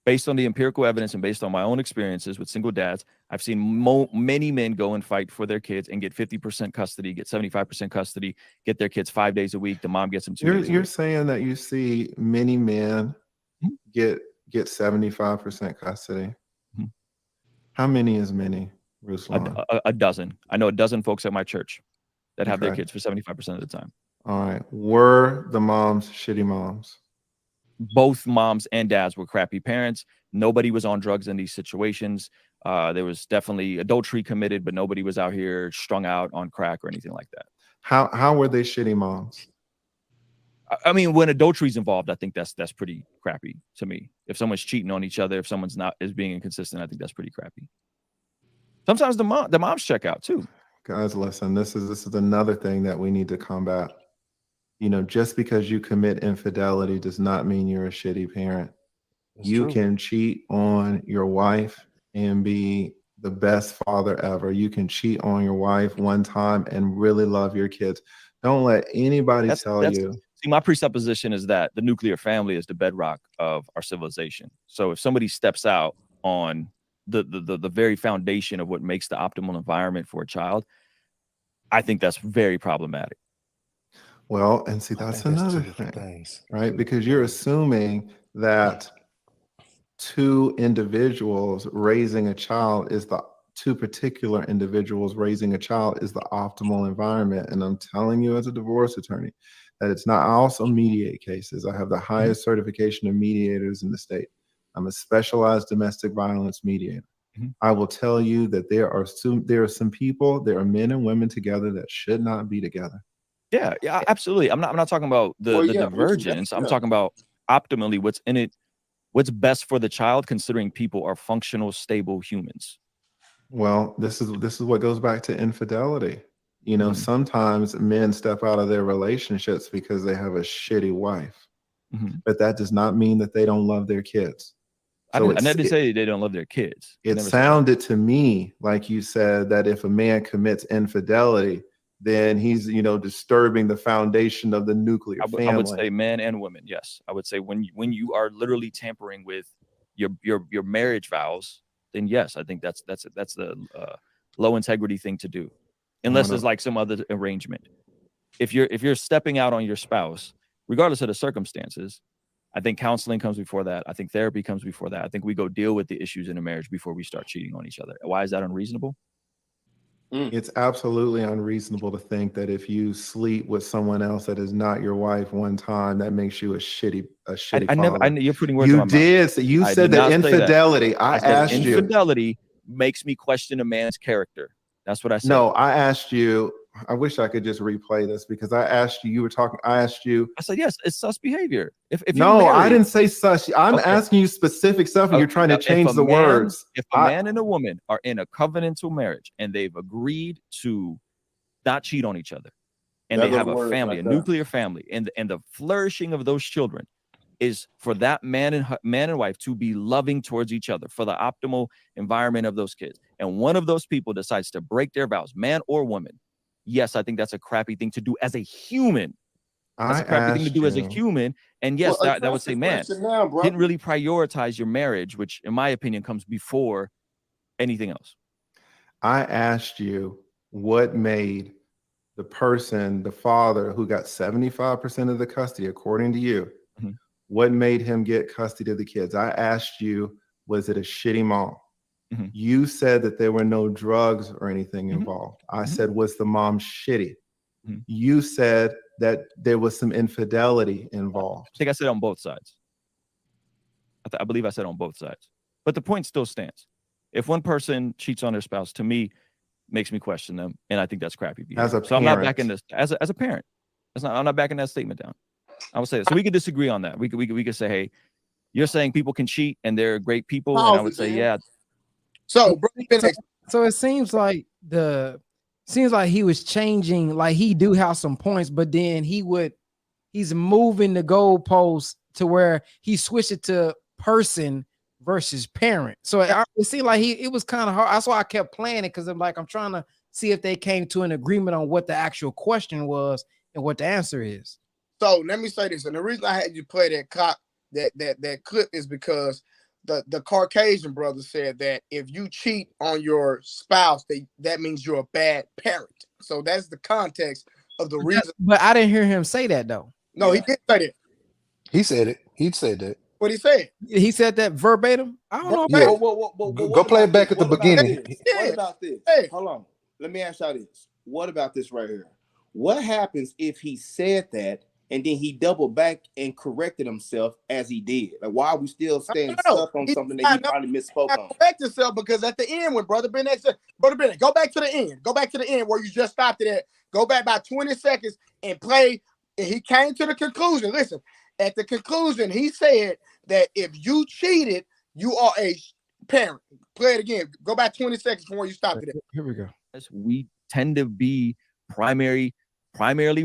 Based on the empirical evidence and based on my own experiences with single dads, I've seen many men go and fight for their kids and get 50% custody, get 75% custody, get their kids 5 days a week. The mom gets them 2 days a week. You're saying that you see many men get 75% custody. Mm-hmm. How many is many, Ruslan? A dozen. I know a dozen folks at my church that have their kids for 75% of the time. All right. Were the moms shitty moms? Both moms and dads were crappy parents. Nobody was on drugs in these situations. There was definitely adultery committed, but nobody was out here strung out on crack or anything like that. How were they shitty moms? I mean, when adultery's involved, I think that's pretty crappy to me. If someone's cheating on each other, if someone's is being inconsistent, I think that's pretty crappy. Sometimes the moms check out too. Guys, listen, this is another thing that we need to combat. You know, just because you commit infidelity does not mean you're a shitty parent. You can cheat on your wife and be the best father ever. You can cheat on your wife one time and really love your kids. Don't let anybody tell you. See, my presupposition is that the nuclear family is the bedrock of our civilization. So if somebody steps out on the very foundation of what makes the optimal environment for a child, I think that's very problematic. Well, and see, that's another thing, right? Because you're assuming that two particular individuals raising a child is the optimal environment. And I'm telling you as a divorce attorney that it's not. I also mediate cases. I have the highest certification of mediators in the state. I'm a specialized domestic violence mediator. I will tell you that there are some people, there are men and women together that should not be together. Yeah, absolutely. I'm not talking about the divergence. I'm talking about optimally what's best for the child, considering people are functional, stable humans. Well, this is what goes back to infidelity. You know, sometimes men step out of their relationships because they have a shitty wife, but that does not mean that they don't love their kids. So I never say they don't love their kids. It sounded to me like you said that if a man commits infidelity, then he's, disturbing the foundation of the nuclear family. I would say men and women. Yes, I would say when you are literally tampering with your marriage vows, then yes, I think that's the low integrity thing to do, unless there's like some other arrangement. If you're stepping out on your spouse, regardless of the circumstances, I think counseling comes before that. I think therapy comes before that. I think we go deal with the issues in a marriage before we start cheating on each other. Why is that unreasonable? It's absolutely unreasonable to think that if you sleep with someone else that is not your wife one time, that makes you a shitty father. You're putting words in my mouth. You said that infidelity. I asked you. Infidelity makes me question a man's character. That's what I said. No, I asked you. I wish I could just replay this because I asked you. You were talking. I asked you. I said yes. It's sus behavior. If no, married, I didn't say sus. I'm asking you specific stuff, and you're trying to change the words. If a man and a woman are in a covenantal marriage and they've agreed to not cheat on each other, and they have a family, a nuclear family, and the flourishing of those children, is for that man and wife to be loving towards each other for the optimal environment of those kids. And one of those people decides to break their vows, man or woman. Yes, I think that's a crappy thing to do as a human. That's a crappy thing to do as a human. And yes, that would say, man, didn't really prioritize your marriage, which in my opinion comes before anything else. I asked you what made the person, the father who got 75% of the custody, according to you, what made him get custody of the kids? I asked you, was it a shitty mom? You said that there were no drugs or anything involved. I said, was the mom shitty? You said that there was some infidelity involved. I think I said on both sides. I believe I said on both sides. But the point still stands. If one person cheats on their spouse, to me, makes me question them, and I think that's crappy behavior. So I'm not backing this as a parent. I'm not backing that statement down. I would say that. So we could disagree on that. We could say, hey, you're saying people can cheat and they're great people, and I would say, yeah. So it seems like he was changing. Like he do have some points, but then he's moving the goalposts to where he switched it to person versus parent. So it seemed like it was kind of hard. That's why I kept playing it, because I'm trying to see if they came to an agreement on what the actual question was and what the answer is. So let me say this, and the reason I had you play that clip is because the Caucasian brother said that if you cheat on your spouse, that means you're a bad parent. So that's the context of the reason. But I didn't hear him say that though. No, he did say that. He said it. He said that. What he said? He said that verbatim. I don't know. Yeah. Go play it back at the beginning. What about this? Hold on. Let me ask y'all this. What about this right here? What happens if he said that and then he doubled back and corrected himself as he did? Like, why are we still staying stuck on something that he probably misspoke on? Correct yourself, because at the end, when Brother Bennett said, Brother Bennett, go back to the end. Go back to the end where you just stopped it at. Go back about 20 seconds and play. And he came to the conclusion. Listen, at the conclusion, he said that if you cheated, you are a parent. Play it again. Go back 20 seconds from where you stopped it at. Here we go. We tend to be primarily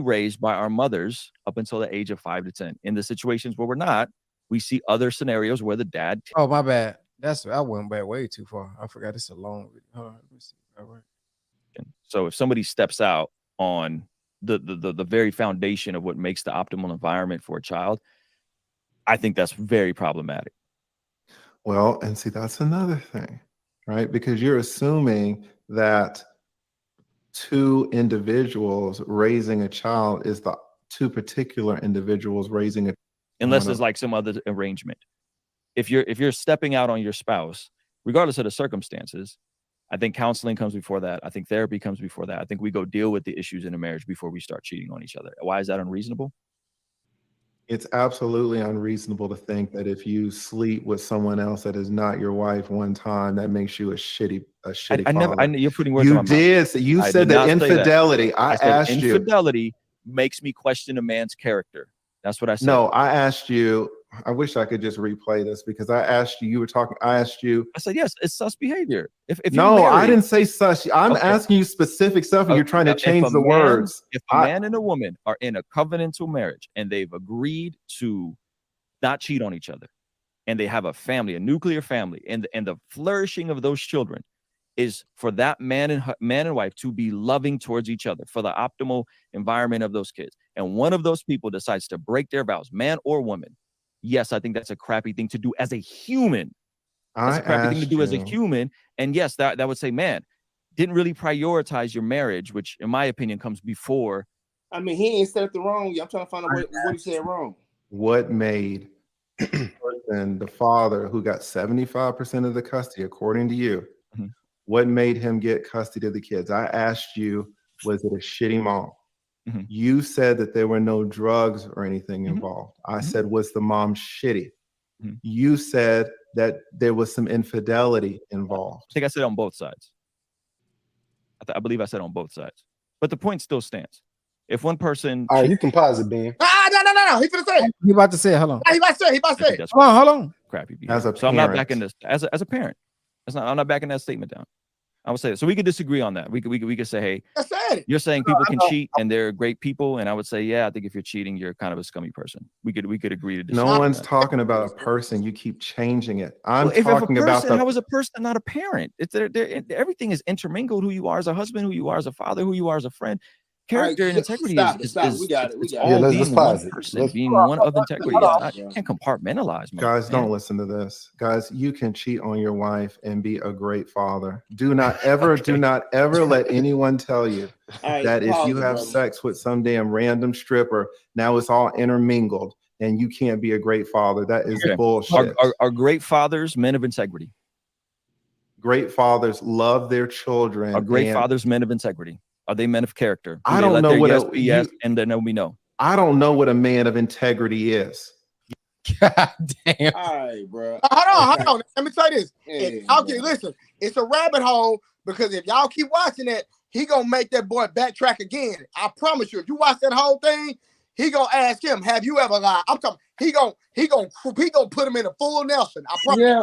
raised by our mothers up until the age of 5 to 10. In the situations where we're not, we see other scenarios where the dad. Oh, my bad. I went back way too far. I forgot it's a long video. Hold on, let me see. All right. So if somebody steps out on the very foundation of what makes the optimal environment for a child, I think that's very problematic. Well, and see, that's another thing, right? Because you're assuming that two individuals raising a child is the two particular individuals raising a child. Unless there's like some other arrangement. If you're stepping out on your spouse, regardless of the circumstances, I think counseling comes before that. I think therapy comes before that. I think we go deal with the issues in a marriage before we start cheating on each other. Why is that unreasonable? It's absolutely unreasonable to think that if you sleep with someone else that is not your wife one time, that makes you a shitty father. You're putting words you on my did. mouth. You said that infidelity. I asked you. Infidelity makes me question a man's character. That's what I said. No, I asked you. I wish I could just replay this, because I asked you. You were talking. I asked you. I said yes. It's sus behavior. If no, married, I didn't say sus. I'm asking you specific stuff, and you're trying to change the words. If a man and a woman are in a covenantal marriage and they've agreed to not cheat on each other, and they have a family, a nuclear family, and the flourishing of those children is for that man and wife to be loving towards each other for the optimal environment of those kids. And one of those people decides to break their vows, man or woman. Yes, I think that's a crappy thing to do as a human. That's a crappy thing to do as a human. And yes, that would say, man, didn't really prioritize your marriage, which in my opinion comes before. I mean, he ain't said the wrong. I'm trying to find out what he said wrong. What made the father who got 75% of the custody, according to you, what made him get custody of the kids? I asked you, was it a shitty mom? You said that there were no drugs or anything involved. I said, was the mom shitty? You said that there was some infidelity involved. I think I said on both sides. I believe I said on both sides. But the point still stands. If one person... All right, you can pause it, Ben. No. He finna say it. He about to say it. Hold on. He about to say it. Hold on. Crappy behavior. So I'm not backing this as a parent. I'm not backing that statement down. I would say so. We could disagree on that. We could say, hey, I said it. you're saying people can cheat and they're great people, and I would say, yeah, I think if you're cheating, you're kind of a scummy person. We could agree to disagree. No one's talking about a person. You keep changing it. I'm talking about how is a person not a parent? It's everything is intermingled. Who you are as a husband, who you are as a father, who you are as a friend. Character and integrity is we got it. all being one person, being one of integrity. You can't compartmentalize. Guys, don't listen to this. Guys, you can cheat on your wife and be a great father. Do not ever let anyone tell you that if you have sex with some damn random stripper, now it's all intermingled and you can't be a great father. That is bullshit. Are great fathers men of integrity? Great fathers love their children. Are great fathers men of integrity? Are they men of character? I don't know what yes and then no be no. I don't know what a man of integrity is. God damn. All right, bro. Hold on. Let me tell you this. Okay, listen, it's a rabbit hole because if y'all keep watching it, he gonna make that boy backtrack again. I promise you. If you watch that whole thing, he gonna ask him, "Have you ever lied?" I'm talking. He gonna put him in a full Nelson. I promise. Yeah,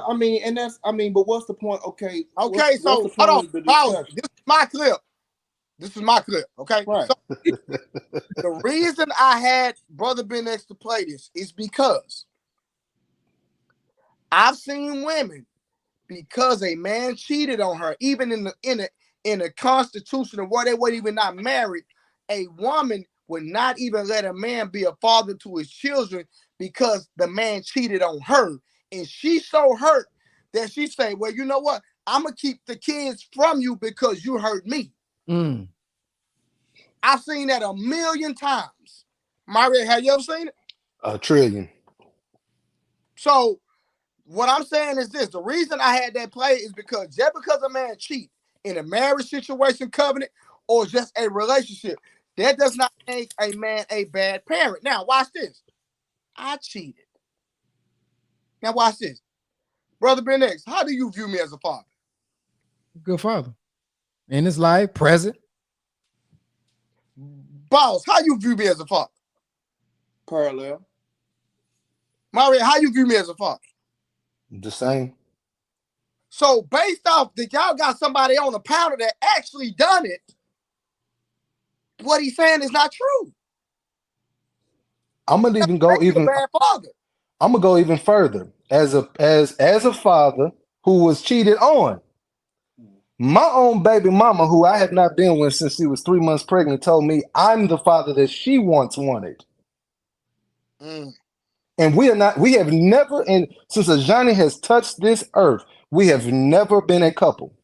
but what's the point? Okay. So hold on. This is my clip. This is my clip, okay? Right. So, the reason I had Brother Ben X to play this is because I've seen women, because a man cheated on her, even in the Constitution of where they weren't even not married, a woman would not even let a man be a father to his children because the man cheated on her. And she's so hurt that she say, well, you know what? I'm going to keep the kids from you because you hurt me. I've seen that 1,000,000 times. Mario, have you ever seen it? 1 trillion. So what I'm saying is this. The reason I had that play is because just because a man cheat in a marriage situation, covenant, or just a relationship, that does not make a man a bad parent. Now, watch this. I cheated. Now, watch this. Brother Ben X, how do you view me as a father? Good father. In his life, present. Boss, how you view me as a father? Parallel. Mario, how you view me as a father? The same. So based off that y'all got somebody on the panel that actually done it, what he's saying is not true. I'm gonna even go even. Bad father. I'm gonna go even further. As a father who was cheated on, my own baby mama, who I had not been with since she was 3 months pregnant, told me I'm the father that she once wanted. And we have never, and since Ajani has touched this earth, we have never been a couple.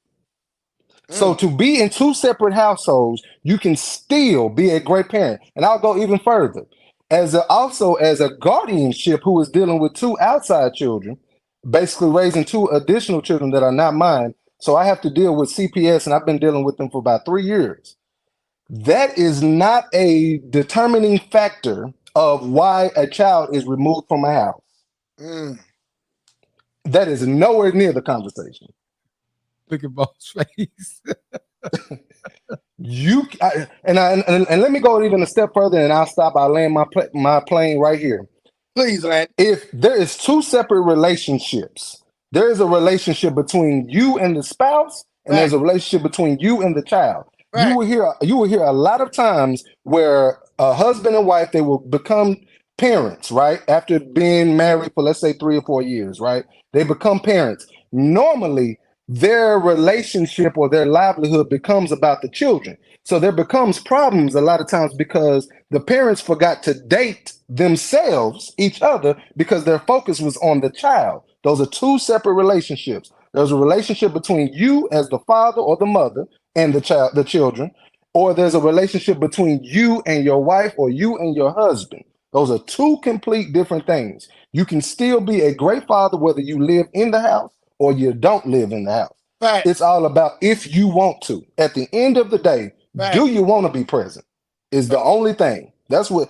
So to be in 2 separate households, you can still be a great parent. And I'll go even further. As a guardianship who is dealing with 2 outside children, basically raising 2 additional children that are not mine. So I have to deal with CPS, and I've been dealing with them for about 3 years. That is not a determining factor of why a child is removed from a house. That is nowhere near the conversation. Look at both face. And let me go even a step further, and I'll stop. I'll land my plane right here. Please, land. If there is 2 separate relationships, there is a relationship between you and the spouse, and there's a relationship between you and the child. You will hear a lot of times where a husband and wife, they will become parents, right? After being married for, let's say, 3 or 4 years, right? They become parents. Normally, their relationship or their livelihood becomes about the children. So there becomes problems a lot of times because the parents forgot to date themselves, each other, because their focus was on the child. Those are 2 separate relationships. There's a relationship between you as the father or the mother and the children, or there's a relationship between you and your wife or you and your husband. Those are 2 complete different things. You can still be a great father whether you live in the house or you don't live in the house. It's all about if you want to. At the end of the day, do you want to be present? Is the only thing. That's where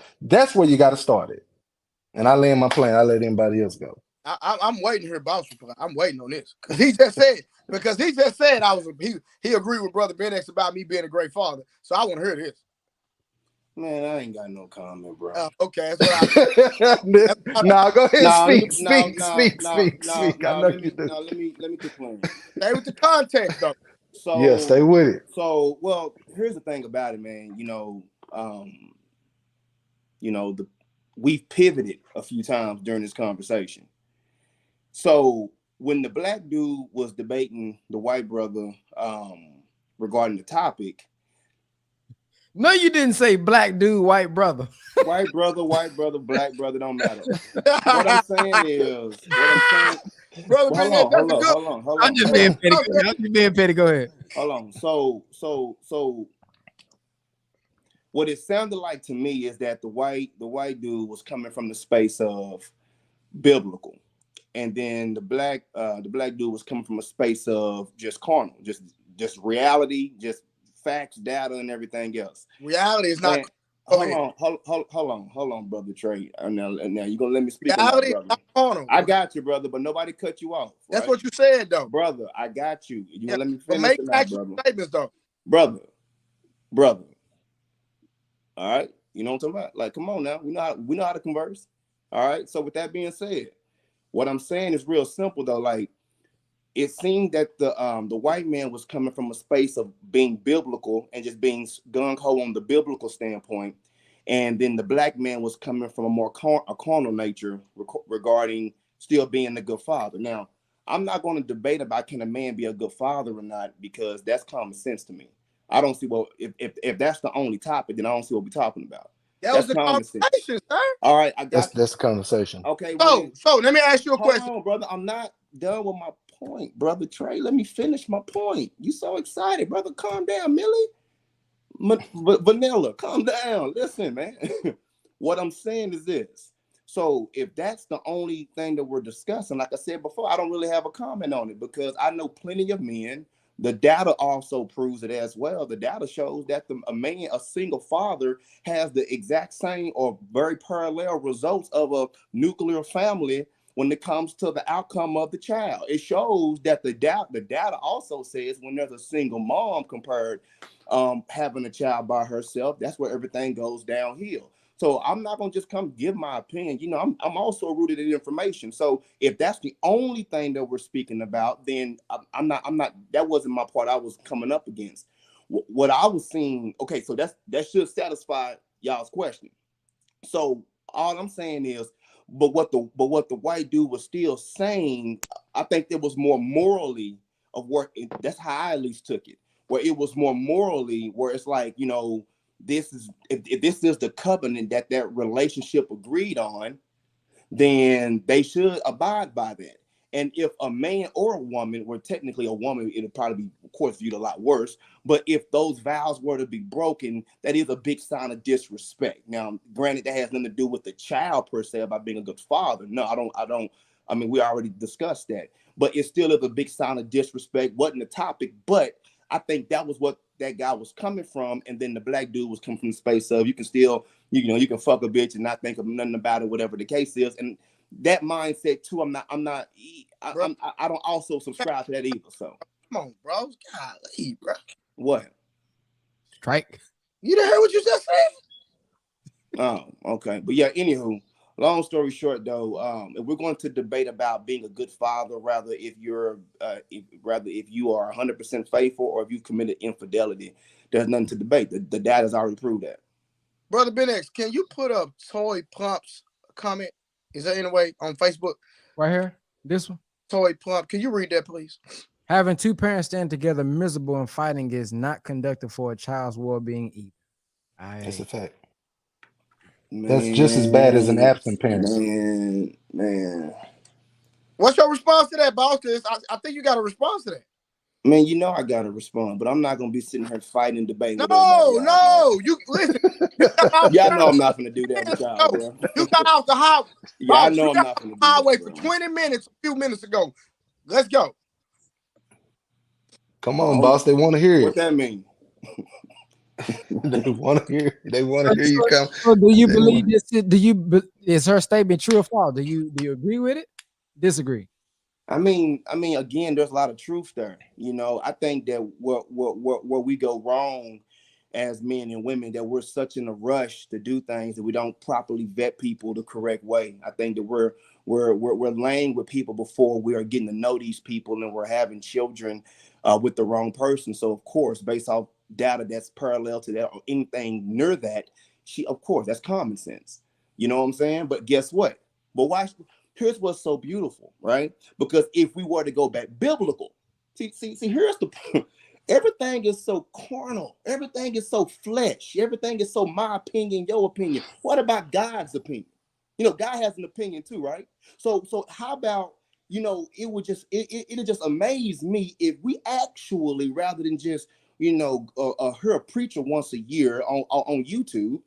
you got to start it. And I land my plane. I let anybody else go. I'm waiting here, boss. I'm waiting on this because he just said he agreed with Brother Ben X about me being a great father. So I want to hear this. Man, I ain't got no comment, bro. Okay, that's what Nah, go ahead. Speak. Let me complain. Stay with the context, though. So yeah, stay with it. So, well, here's the thing about it, man. We've pivoted a few times during this conversation. So when the black dude was debating the white brother regarding the topic. No, you didn't say black dude, white brother. White brother, black brother, don't matter. What I'm saying is, brother, hold on. I'm just being petty. Go ahead. Hold on. So what it sounded like to me is that the white dude was coming from the space of biblical, and then the black dude was coming from a space of just carnal, just reality, just facts, data, and everything else. Reality is not. Hold on, brother Trey. Now you gonna let me speak? Reality is not carnal. I got you, brother, but nobody cut you off. Right? That's what you said, though, brother. I got you. You gonna let me but finish? make actual statements, though, brother. All right, you know what I'm talking about? Like, come on now, we know how to converse. All right. So with that being said, what I'm saying is real simple though. Like, it seemed that the white man was coming from a space of being biblical and just being gung-ho on the biblical standpoint, and then the black man was coming from a more carnal nature regarding still being a good father. Now, I'm not going to debate about can a man be a good father or not, because that's common sense to me. I don't see if that's the only topic, then I don't see what we're talking about. That's the conversation, sir. All right, that's the conversation. Okay. So let me ask you a question. Hold on, brother. I'm not done with my point, brother Trey. Let me finish my point. You so excited, brother. Calm down, Millie. Vanilla, calm down. Listen, man. What I'm saying is this. So if that's the only thing that we're discussing, like I said before, I don't really have a comment on it, because I know plenty of men. The data also proves it as well. The data shows that a single father, has the exact same or very parallel results of a nuclear family when it comes to the outcome of the child. It shows that the data also says when there's a single mom compared having a child by herself, that's where everything goes downhill. So I'm not gonna just come give my opinion. I'm also rooted in information. So if that's the only thing that we're speaking about, then I'm not. That wasn't my part I was coming up against. What I was seeing. Okay, so that should satisfy y'all's question. So all I'm saying is, but what the white dude was still saying, I think there was more morally of where that's how I at least took it, where it was more morally, where it's like, this is if this is the covenant that relationship agreed on, then they should abide by that. And if a man or a woman, were technically a woman, it'll probably be, of course, viewed a lot worse. But if those vows were to be broken, that is a big sign of disrespect. Now, granted, that has nothing to do with the child per se about being a good father. No, I don't. I mean, we already discussed that. But it still is a big sign of disrespect. Wasn't the topic, but I think that was what that guy was coming from. And then the black dude was coming from the space of you can still, you can fuck a bitch and not think of nothing about it, whatever the case is. And that mindset too, I don't also subscribe to that either. So come on, bro. Golly, bro. What? Strike. You didn't hear what you just said? Oh, okay. But yeah, anywho, long story short though, if we're going to debate about being a good father, rather if you are 100% faithful or if you committed infidelity, there's nothing to debate. The data's already proved that. Brother Ben X, can you put up Toy Plump's comment? Is there any way on Facebook? Right here, this one. Toy Plump, can you read that, please? Having two parents stand together miserable and fighting is not conducive for a child's well-being either. That's a fact. Man, that's just as bad as an absent parent. Man. What's your response to that, boss? I think you got a response to that. Man, I gotta respond, but I'm not gonna be sitting here fighting and debating. No, you listen. Y'all know I'm not gonna do that with y'all, bro. You got off the highway. Yeah, I know I'm not gonna do that. Highway for 20 minutes, a few minutes ago. Let's go. Come on, boss. They want to hear it. What that mean? They want to hear. They want to hear you come. So do you believe this? Is her statement true or false? Do you agree with it? Disagree? I mean, again, there's a lot of truth there. I think that where we go wrong as men and women, that we're such in a rush to do things that we don't properly vet people the correct way. I think that we're laying with people before we are getting to know these people and we're having children. with the wrong person. So of course, based off data that's parallel to that or anything near that, of course, that's common sense. You know what I'm saying? But guess what? But here's what's so beautiful, right? Because if we were to go back biblical, see, here's the point. Everything is so carnal. Everything is so flesh. Everything is so my opinion, your opinion. What about God's opinion? You know, God has an opinion too, right? So how about, you know, it'll just amaze me if we actually, rather than just, you know, hear a preacher once a year on YouTube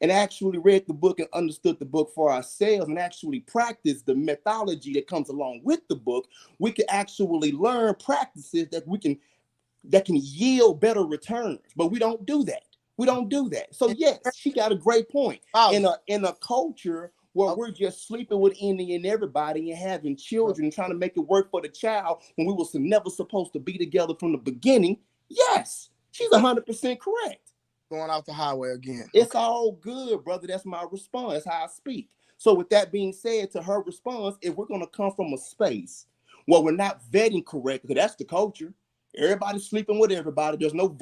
and actually read the book and understood the book for ourselves and actually practice the methodology that comes along with the book, we can actually learn practices that can yield better returns. But we don't do that. We don't do that. So yes, she got a great point. In a culture where we're just sleeping with any and everybody and having children, trying to make it work for the child when we was never supposed to be together from the beginning. Yes, she's 100% correct. Going off the highway again. It's all good, brother. That's my response. That's how I speak. So with that being said, to her response, if we're going to come from a space where we're not vetting correctly, because that's the culture. Everybody's sleeping with everybody. There's no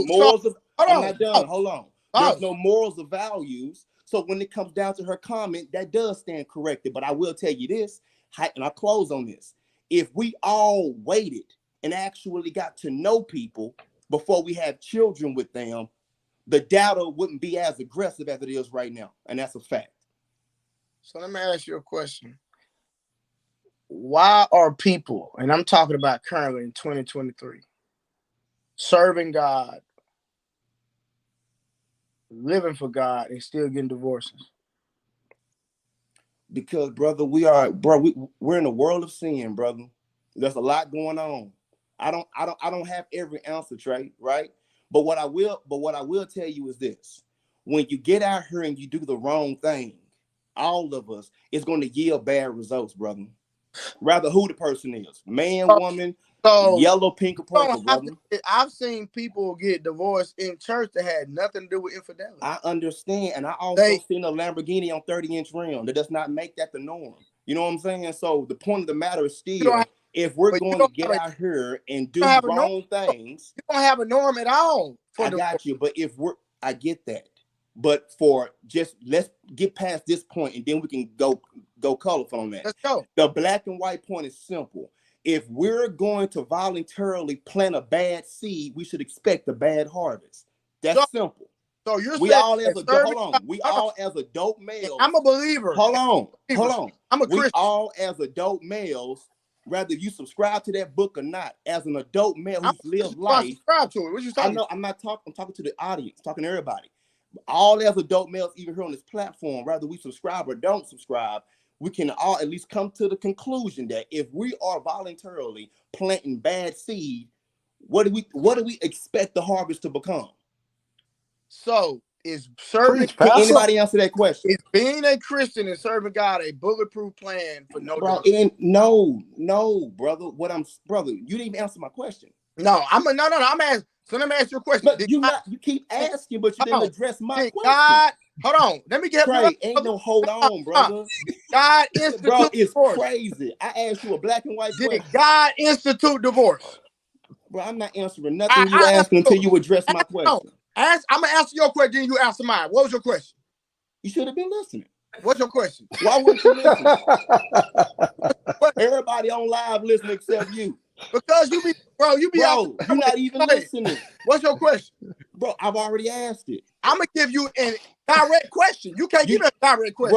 morals of. I'm not done. Hold on. There's no morals or values. So when it comes down to her comment, that does stand corrected. But I will tell you this, and I'll close on this. If we all waited and actually got to know people before we have children with them, the data wouldn't be as aggressive as it is right now. And that's a fact. So let me ask you a question. Why are people, and I'm talking about currently in 2023, serving God, living for God, and still getting divorces? Because, brother, we're in a world of sin, brother. There's a lot going on. I don't have every answer, Trey, right? But what I will tell you is this: when you get out here and you do the wrong thing, all of us, it's going to yield bad results, brother. Rather who the person is, man, woman, yellow, pink, or purple, brother. I've seen people get divorced in church that had nothing to do with infidelity. I understand, and I also seen a Lamborghini on 30-inch rim. That does not make that the norm. You know what I'm saying? So the point of the matter is still, if we're going to get out here and do wrong things, you don't have a norm at all. I got you, but I get that. But let's get past this point, and then we can go colorful on that. Let's go. The black and white point is simple. If we're going to voluntarily plant a bad seed, we should expect a bad harvest. That's simple. So you're we saying all as adult males. I'm a believer. Hold on. I'm a Christian. We all as adult males, whether you subscribe to that book or not, as an adult male who's lived life. Subscribe to it. What you talking? I know. I'm talking to the audience, talking to everybody. All as adult males, even here on this platform, whether we subscribe or don't subscribe, we can all at least come to the conclusion that if we are voluntarily planting bad seed, what do we expect the harvest to become? So is serving? Can anybody answer that question? Is being a Christian and serving God a bulletproof plan for no? No, brother. Brother, you didn't even answer my question. No. I'm asking. So let me ask you a question. You keep asking, but you didn't address my question. God, hold on. Let me get Trey, ain't no hold on, brother. God institute bro, it's divorce. Crazy. I asked you a black and white question. Did God institute divorce? Bro, I'm not answering nothing you asking until you address my question. I'm gonna answer your question, you answer mine. What was your question? You should have been listening. What's your question? Why wouldn't you listen? Everybody on live listening except you. Because you be you're not even listening. What's your question? Bro, I've already asked it. I'm gonna give you a direct question. You can't give me a direct question.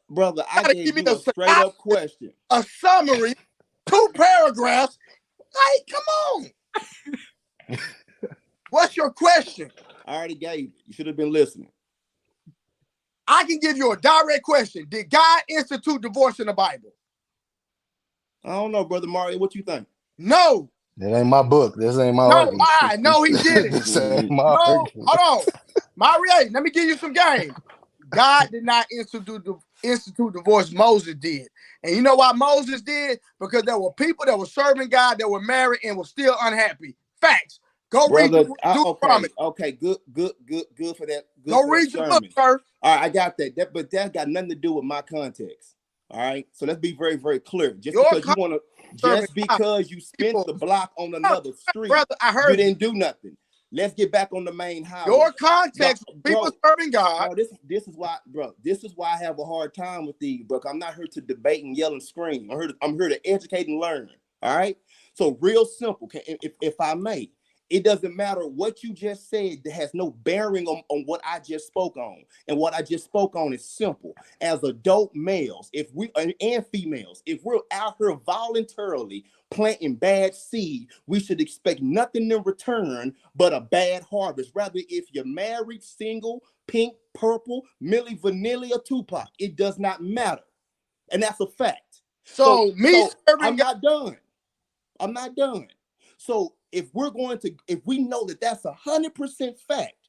Brother, I gave you a straight up question. A summary, 2 paragraphs. Like, come on. What's your question? I already gave it. You should have been listening. I can give you a direct question. Did God institute divorce in the Bible? I don't know, Brother Mario. What you think? No. That ain't my book. This ain't my argument. Why? No, he didn't. This ain't my argument. Hold on. Mario, let me give you some game. God did not institute divorce. Moses did. And you know why Moses did? Because there were people that were serving God that were married and were still unhappy. Facts. Go read Deuteronomy. Okay, good for that. Go read your book, sir. All right, I got that. But that got nothing to do with my context. All right, so let's be very, very clear. Just because you want to, Just because you spent the block on another street, brother, I heard you didn't do nothing. Let's get back on the main highway. Your context, people serving God. Bro, this is why, bro. This is why I have a hard time with these, bro. I'm not here to debate and yell and scream. I'm here to educate and learn. All right. So real simple. If I may, it doesn't matter what you just said. That has no bearing on what I just spoke on. And what I just spoke on is simple. As adult males, and females, if we're out here voluntarily planting bad seed, we should expect nothing in return but a bad harvest. Rather, if you're married, single, pink, purple, Milli Vanilli, or Tupac, it does not matter. And that's a fact. So I'm not done. I'm not done. So if we know that that's 100% fact,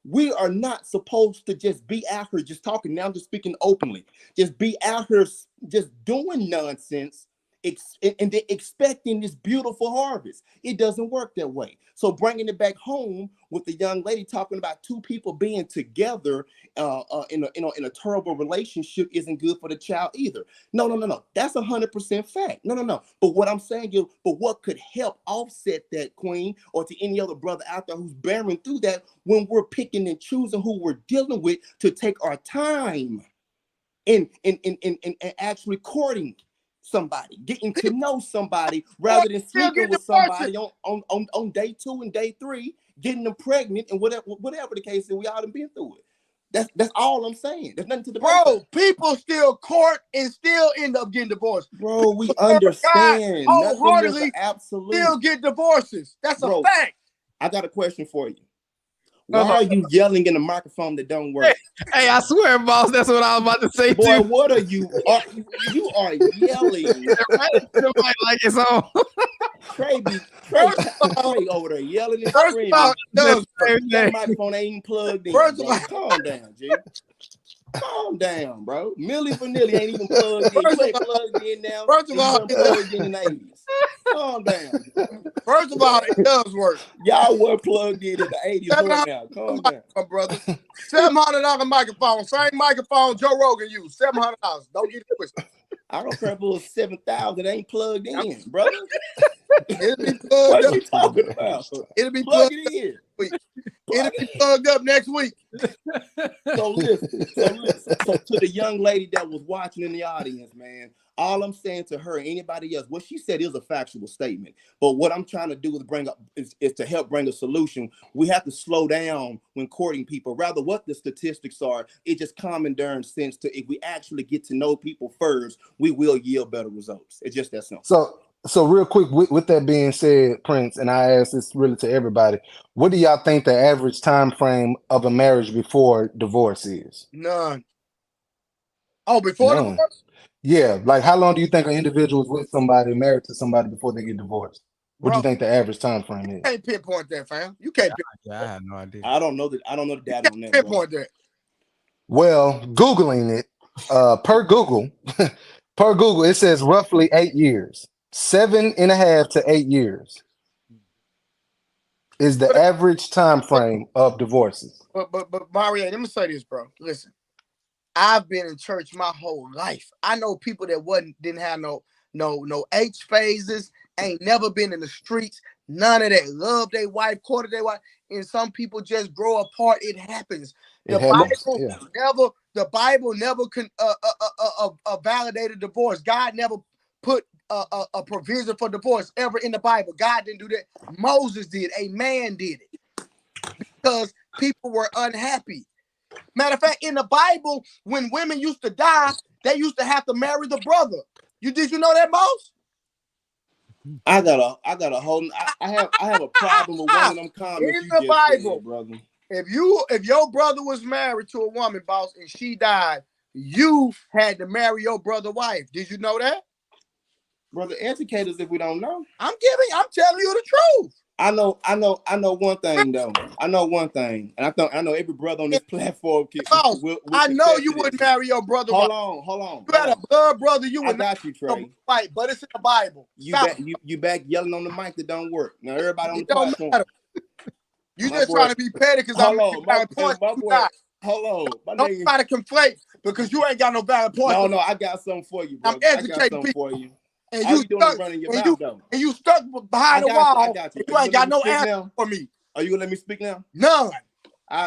we are not supposed to just be out here just talking. Now I'm just speaking openly. Just be out here just doing nonsense and they're expecting this beautiful harvest. It doesn't work that way. So bringing it back home with the young lady talking about two people being together in a terrible relationship isn't good for the child either. No. That's 100% fact. No. But what I'm saying is, but what could help offset that, Queen, or to any other brother out there who's bearing through that, when we're picking and choosing who we're dealing with, to take our time in actually courting somebody, getting to know somebody, rather than sleeping with somebody on day 2 and day 3, getting them pregnant, and whatever the case is, we all done been through it. That's all I'm saying. There's nothing to the bro. People still court and still end up getting divorced. Bro, we understand. Wholeheartedly still get divorces. That's a fact. I got a question for you. Why are you yelling in a microphone that don't work? Hey, I swear, boss, that's what I was about to say. Boy, what are you? You are yelling. Somebody like it's on. Trey over there yelling and screaming. That microphone ain't even plugged in. Calm down, G. Calm down, bro. Milli Vanilli ain't even plugged in. You ain't plugged in now. First of all, plugged in the 80s. Calm down. First of all, it does work. Y'all were plugged in the 80s right now. Calm down, brother. $700 microphone. Same microphone Joe Rogan used. $700. Don't get it twisted. I don't care if it was 7,000. It ain't plugged in, brother. It'll be plugged what up. You talking about? It'll be plugged in. It'll be plugged up next week. So listen. So to the young lady that was watching in the audience, man, all I'm saying to her and anybody else, what she said is a factual statement. But what I'm trying to do is to help bring a solution. We have to slow down when courting people. Rather, what the statistics are, it's just common darn sense to, if we actually get to know people first, we will yield better results. It's just that simple. So real quick, with that being said, Prince, and I ask this really to everybody, what do y'all think the average time frame of a marriage before divorce is? None. Oh, before divorce? Yeah, like how long do you think an individual is with somebody, married to somebody, before they get divorced? What do you think the average time frame is? You can't pinpoint that, fam. You can't. I have no idea. I don't know the data on that. Pinpoint that. Well, Googling it, per Google, it says roughly 8 years. 7.5 to 8 years is the average time frame of divorces. But Mario, let me say this, bro. Listen, I've been in church my whole life. I know people that didn't have no H phases, ain't never been in the streets, none of that. Love their wife, courted their wife, and some people just grow apart. It happens. The Bible never validated divorce. God never put a provision for divorce ever in the Bible. God didn't do that. Moses did. A man did it because people were unhappy. Matter of fact, in the Bible, when women used to die, they used to have to marry the brother. Did you know that, Mose? I have a problem with one of them comments in the Bible, said, brother. If your brother was married to a woman, boss, and she died, you had to marry your brother's wife. Did you know that? Brother, educate us if we don't know. I'm telling you the truth. I know one thing though. I know one thing, and I know every brother on this platform will I know you wouldn't marry your brother. Hold on. You had a blood brother. You would. I got you, Trey. Right, but it's in the Bible. You back yelling on the mic that don't work. Now everybody on the platform. You just trying to be petty because I'm valid points. Hold on. Don't try to conflate because you ain't got no valid points. No, I got something for you, bro. I'm educating people. For you. And all you you doing stuck, is running your and mouth, though. you stuck behind the wall. I got you. You ain't got no answer for me. Are you gonna let me speak now? None.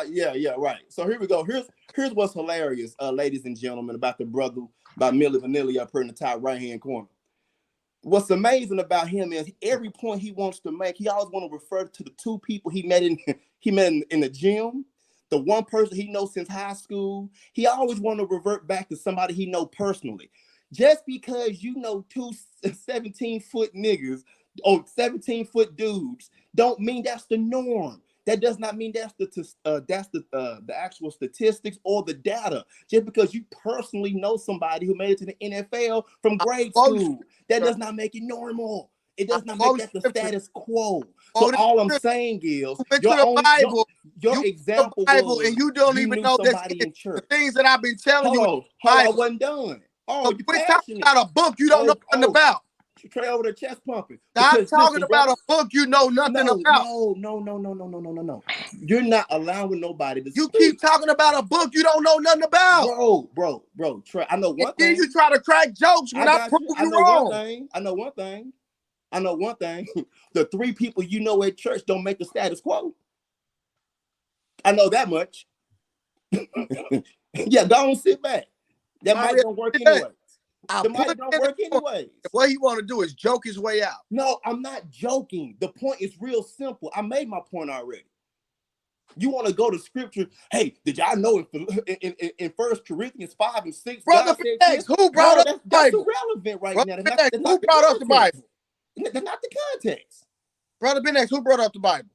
Yeah, right. So here we go. Here's what's hilarious, ladies and gentlemen, about the brother, about Milli Vanilli up here in the top right-hand corner. What's amazing about him is every point he wants to make, he always want to refer to the two people he met in the gym, the one person he knows since high school. He always want to revert back to somebody he know personally. Just because you know two 17-foot niggas or 17-foot dudes don't mean that's the norm. That does not mean that's the actual statistics or the data. Just because you personally know somebody who made it to the NFL from grade school, that does not make it normal. It does not make that the status quo. So all I'm saying is, your example was and you don't even know somebody in church. The things that I've been telling you. I wasn't done. Oh, you talking about a book you don't know nothing about. Trey over the chest pumping. I'm talking about a book you know nothing about. No. You're not allowing nobody to speak. Keep talking about a book you don't know nothing about. Bro. Trey, I know one thing. Then you try to crack jokes when I prove you wrong. I know one thing. The three people you know at church don't make the status quo. I know that much. Yeah, don't sit back. That might don't work anyway. What he want to do is joke his way out. No, I'm not joking. The point is real simple. I made my point already. You want to go to scripture? Hey, did y'all know in 1 Corinthians 5 and 6? Brother X, who brought up the Bible? That's irrelevant right now. Who brought up the Bible? That's not the context. Brother Ben X, who brought up the Bible?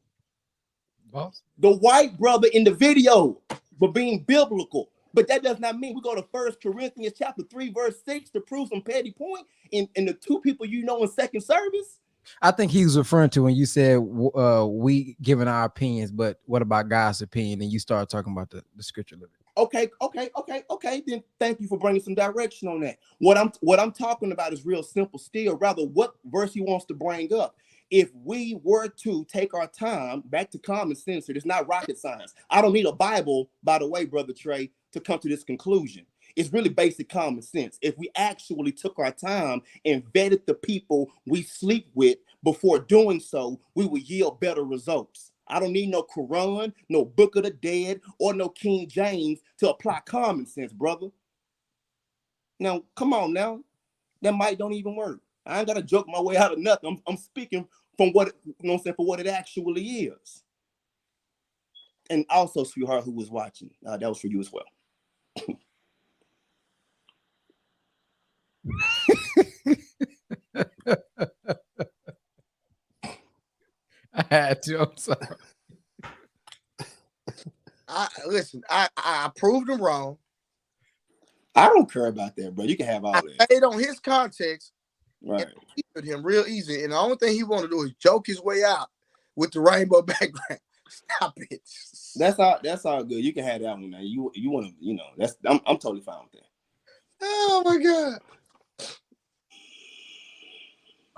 Boss. The white brother in the video for being biblical. But that does not mean we go to 1 Corinthians chapter 3, verse 6 to prove some petty point in the two people you know in second service. I think he was referring to when you said we giving our opinions, but what about God's opinion? And you start talking about the scripture. Okay. Then thank you for bringing some direction on that. What I'm talking about is real simple still. Rather, what verse he wants to bring up. If we were to take our time back to common sense, it's not rocket science. I don't need a Bible, by the way, Brother Trey, to come to this conclusion. It's really basic common sense. If we actually took our time and vetted the people we sleep with before doing so, we would yield better results. I don't need no Quran, no Book of the Dead, or no King James to apply common sense, brother. Now, come on now. That might don't even work. I ain't got to joke my way out of nothing. I'm speaking from what, for what it actually is. And also, sweetheart, who was watching, that was for you as well. I had to. I'm sorry. I proved him wrong. I don't care about that, bro. You can have all that. I paid on his context. Right. And him real easy. And the only thing he want to do is joke his way out with the rainbow background. Stop it. That's all good. You can have that one now. You want to, I'm totally fine with that. Oh my God.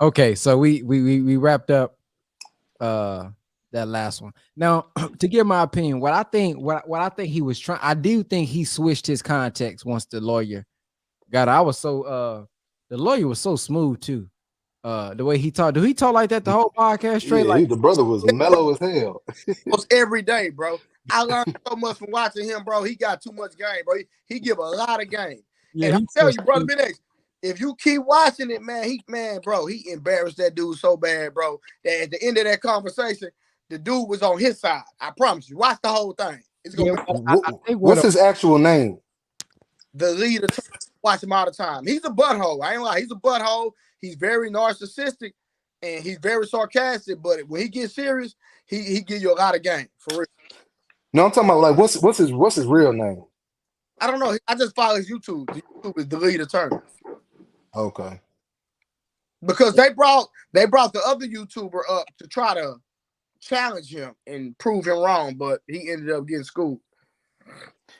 Okay, so we wrapped up that last one. Now, to give my opinion, what I think he was trying, I do think he switched his context once the lawyer got. I was so the lawyer was so smooth too. The way he talked. Do he talk like that the whole podcast straight? Yeah, the brother was mellow as hell. Almost every day, bro. I learned so much from watching him, bro. He got too much game, bro. He give a lot of game. Yeah, and I tell you, brother Ben X, if you keep watching it, man, he embarrassed that dude so bad, bro, that at the end of that conversation, the dude was on his side. I promise you. Watch the whole thing. It's gonna what's his actual name? The leader. Watch him all the time. He's a butthole. I ain't lying. He's a butthole. He's very narcissistic and he's very sarcastic. But when he gets serious, he give you a lot of game for real. No, I'm talking about like what's his real name? I don't know. I just follow his YouTube. His YouTube is the lead attorney. Okay. Because they brought the other YouTuber up to try to challenge him and prove him wrong, but he ended up getting schooled.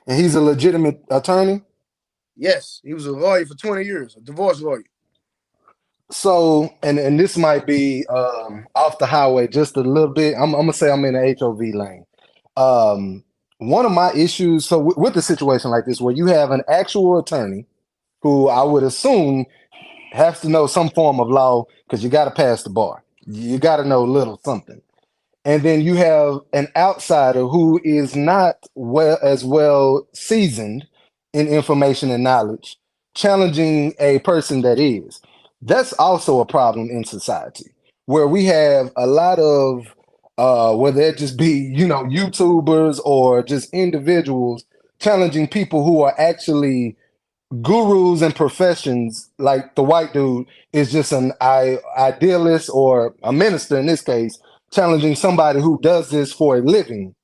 And he's a legitimate attorney? Yes, he was a lawyer for 20 years, a divorce lawyer. So, and this might be off the highway just a little bit. I'm gonna say I'm in the HOV lane. One of my issues, so with the situation like this, where you have an actual attorney who I would assume has to know some form of law because you got to pass the bar. You got to know a little something. And then you have an outsider who is not well seasoned in information and knowledge, challenging a person that is. That's also a problem in society where we have a lot of whether it just be, YouTubers or just individuals challenging people who are actually gurus and professions. Like the white dude is just an idealist or a minister in this case, challenging somebody who does this for a living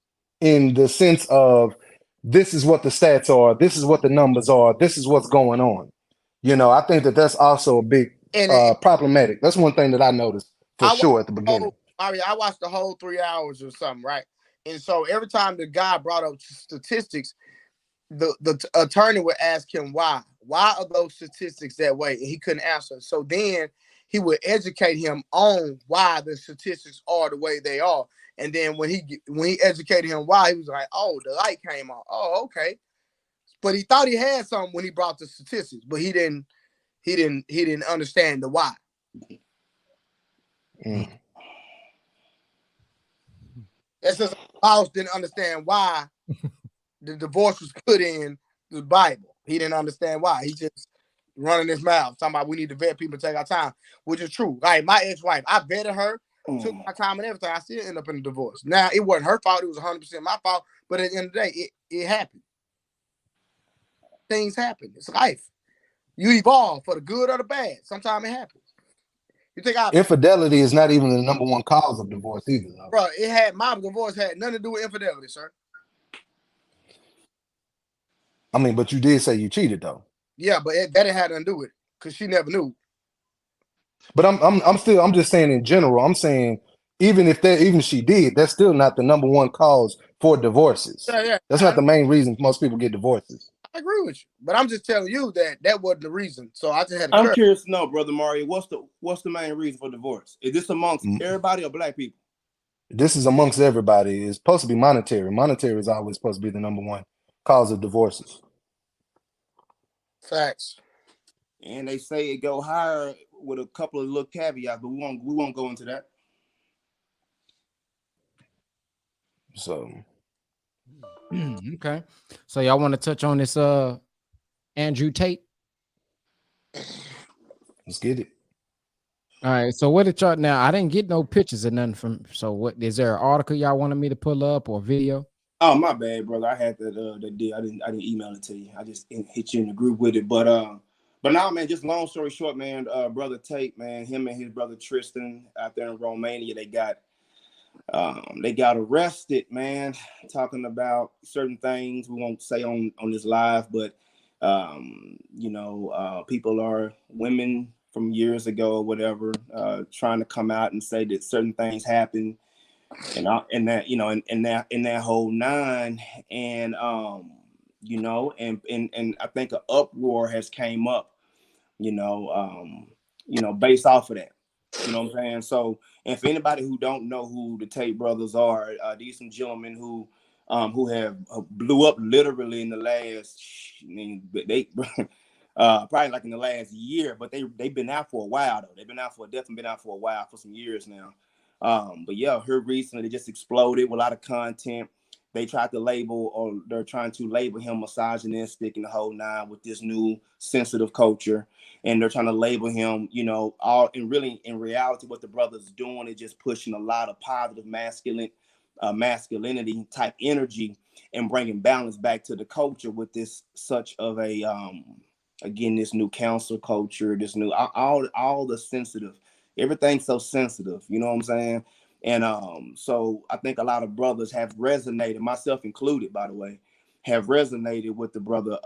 in the sense of this is what the stats are, this is what the numbers are, this is what's going on. I think that that's also a big problematic. That's one thing that I noticed for sure at the beginning. I watched the whole 3 hours or something, right? And so every time the guy brought up statistics, the attorney would ask him why are those statistics that way, and he couldn't answer. So then he would educate him on why the statistics are the way they are. And then when he educated him why, he was like, oh, the light came on. Oh, okay. But he thought he had something when he brought the statistics, but he didn't understand the why. That's just House didn't understand why the divorce was put in the Bible. He didn't understand why. He just running his mouth, talking about we need to vet people, take our time, which is true. Like my ex-wife, I vetted her, took my time and everything. I still end up in a divorce. Now, it wasn't her fault. It was 100% my fault. But at the end of the day, it happened. Things happen. It's life. You evolve for the good or the bad. Sometimes it happens. You think infidelity is not even the number one cause of divorce either, though. Bro, my divorce had nothing to do with infidelity, sir. I mean, but you did say you cheated, though. Yeah, but that didn't have nothing to do with it because she never knew. But I'm just saying in general. I'm saying even she did, that's still not the number one cause for divorces. Yeah. That's not the main reason most people get divorces. I agree with you, but I'm just telling you that wasn't the reason. So I just had to. I'm curious to know, Brother Mario, what's the main reason for divorce? Is this amongst everybody or black people? This is amongst everybody. It's supposed to be monetary. Monetary is always supposed to be the number one cause of divorces. Facts. And they say it go higher with a couple of little caveats, but we won't go into that. So okay. So y'all want to touch on this Andrew Tate? Let's get it. All right. So what did y'all now? I didn't get no pictures or nothing from. So what is there an article y'all wanted me to pull up or video? Oh, my bad, brother. I had that deal. I didn't email it to you. I just hit you in the group with it. But now, man, just long story short, man, Brother Tate, man, him and his brother Tristan out there in Romania, they got arrested, man, talking about certain things we won't say on this live, but people are women from years ago or whatever, trying to come out and say that certain things happen. And that whole nine, and and I think an uproar has came up, based off of that. You know what I'm saying? So, and for anybody who don't know who the Tate brothers are, these some gentlemen who have blew up literally in the last, probably like in the last year, but they've been out for a while though. Definitely been out for a while, for some years now. But yeah, here recently they just exploded with a lot of content. They they're trying to label him misogynistic and the whole nine with this new sensitive culture. And they're trying to label him, in reality, what the brother's doing is just pushing a lot of positive masculinity type energy and bringing balance back to the culture with this such of a, again, this new counsel culture, this new, all the sensitive, everything's so sensitive, you know what I'm saying? And so I think a lot of brothers have resonated, myself included, by the way, have resonated with the brother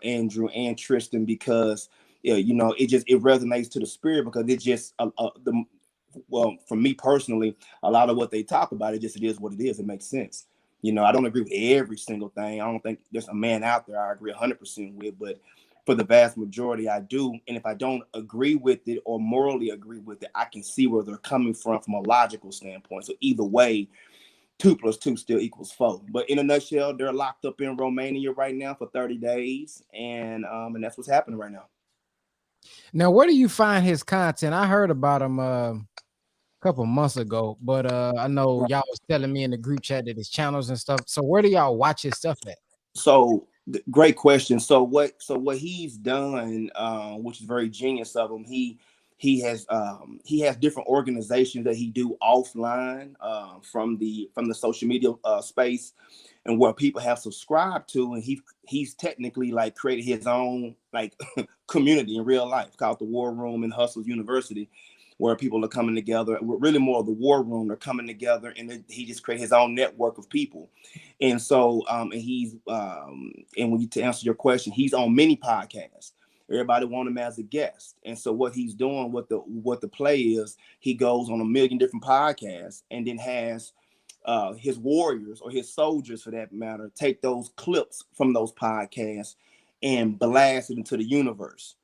Andrew and Tristan because it resonates to the spirit because it just for me personally, a lot of what they talk about, it is what it is. It makes sense. I don't agree with every single thing. I don't think there's a man out there I agree 100% with, but for the vast majority, I do. And if I don't agree with it or morally agree with it, I can see where they're coming from a logical standpoint. So either way, 2 + 2 still equals 4. But in a nutshell, they're locked up in Romania right now for 30 days. And that's what's happening right now. Now, where do you find his content? I heard about him a couple months ago, but I know y'all was telling me in the group chat that his channels and stuff. So where do y'all watch his stuff at? So great question. So what he's done, which is very genius of him, he has different organizations that he do offline from the social media space, and where people have subscribed to, and he's technically like created his own like community in real life called the War Room and Hustles University, where people are coming together. Really more of the War Room. They're coming together, and he just created his own network of people. And so, and he's and when you, to answer your question, he's on many podcasts. Everybody want him as a guest. And so what he's doing, what the play is, he goes on a million different podcasts and then has his warriors, or his soldiers for that matter, take those clips from those podcasts and blast it into the universe.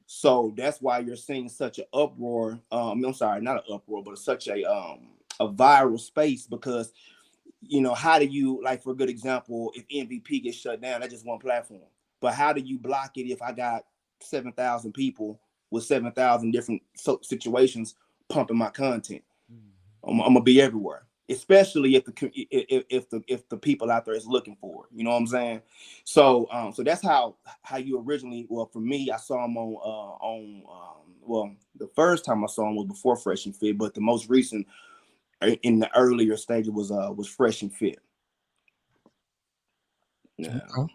So that's why you're seeing such an uproar. I'm sorry, not an uproar, but such a viral space, because, you know, how do you, like, for a good example, if MVP gets shut down, that's just one platform. But how do you block it if I got 7,000 people with 7,000 different situations pumping my content? I'm gonna be everywhere, especially if the people out there is looking for it. You know what I'm saying? So so that's how you originally. Well, for me, I saw him on well, the first time I saw him was before Fresh and Fit, but the most recent in the earlier stage was Fresh and Fit. Yeah. Okay.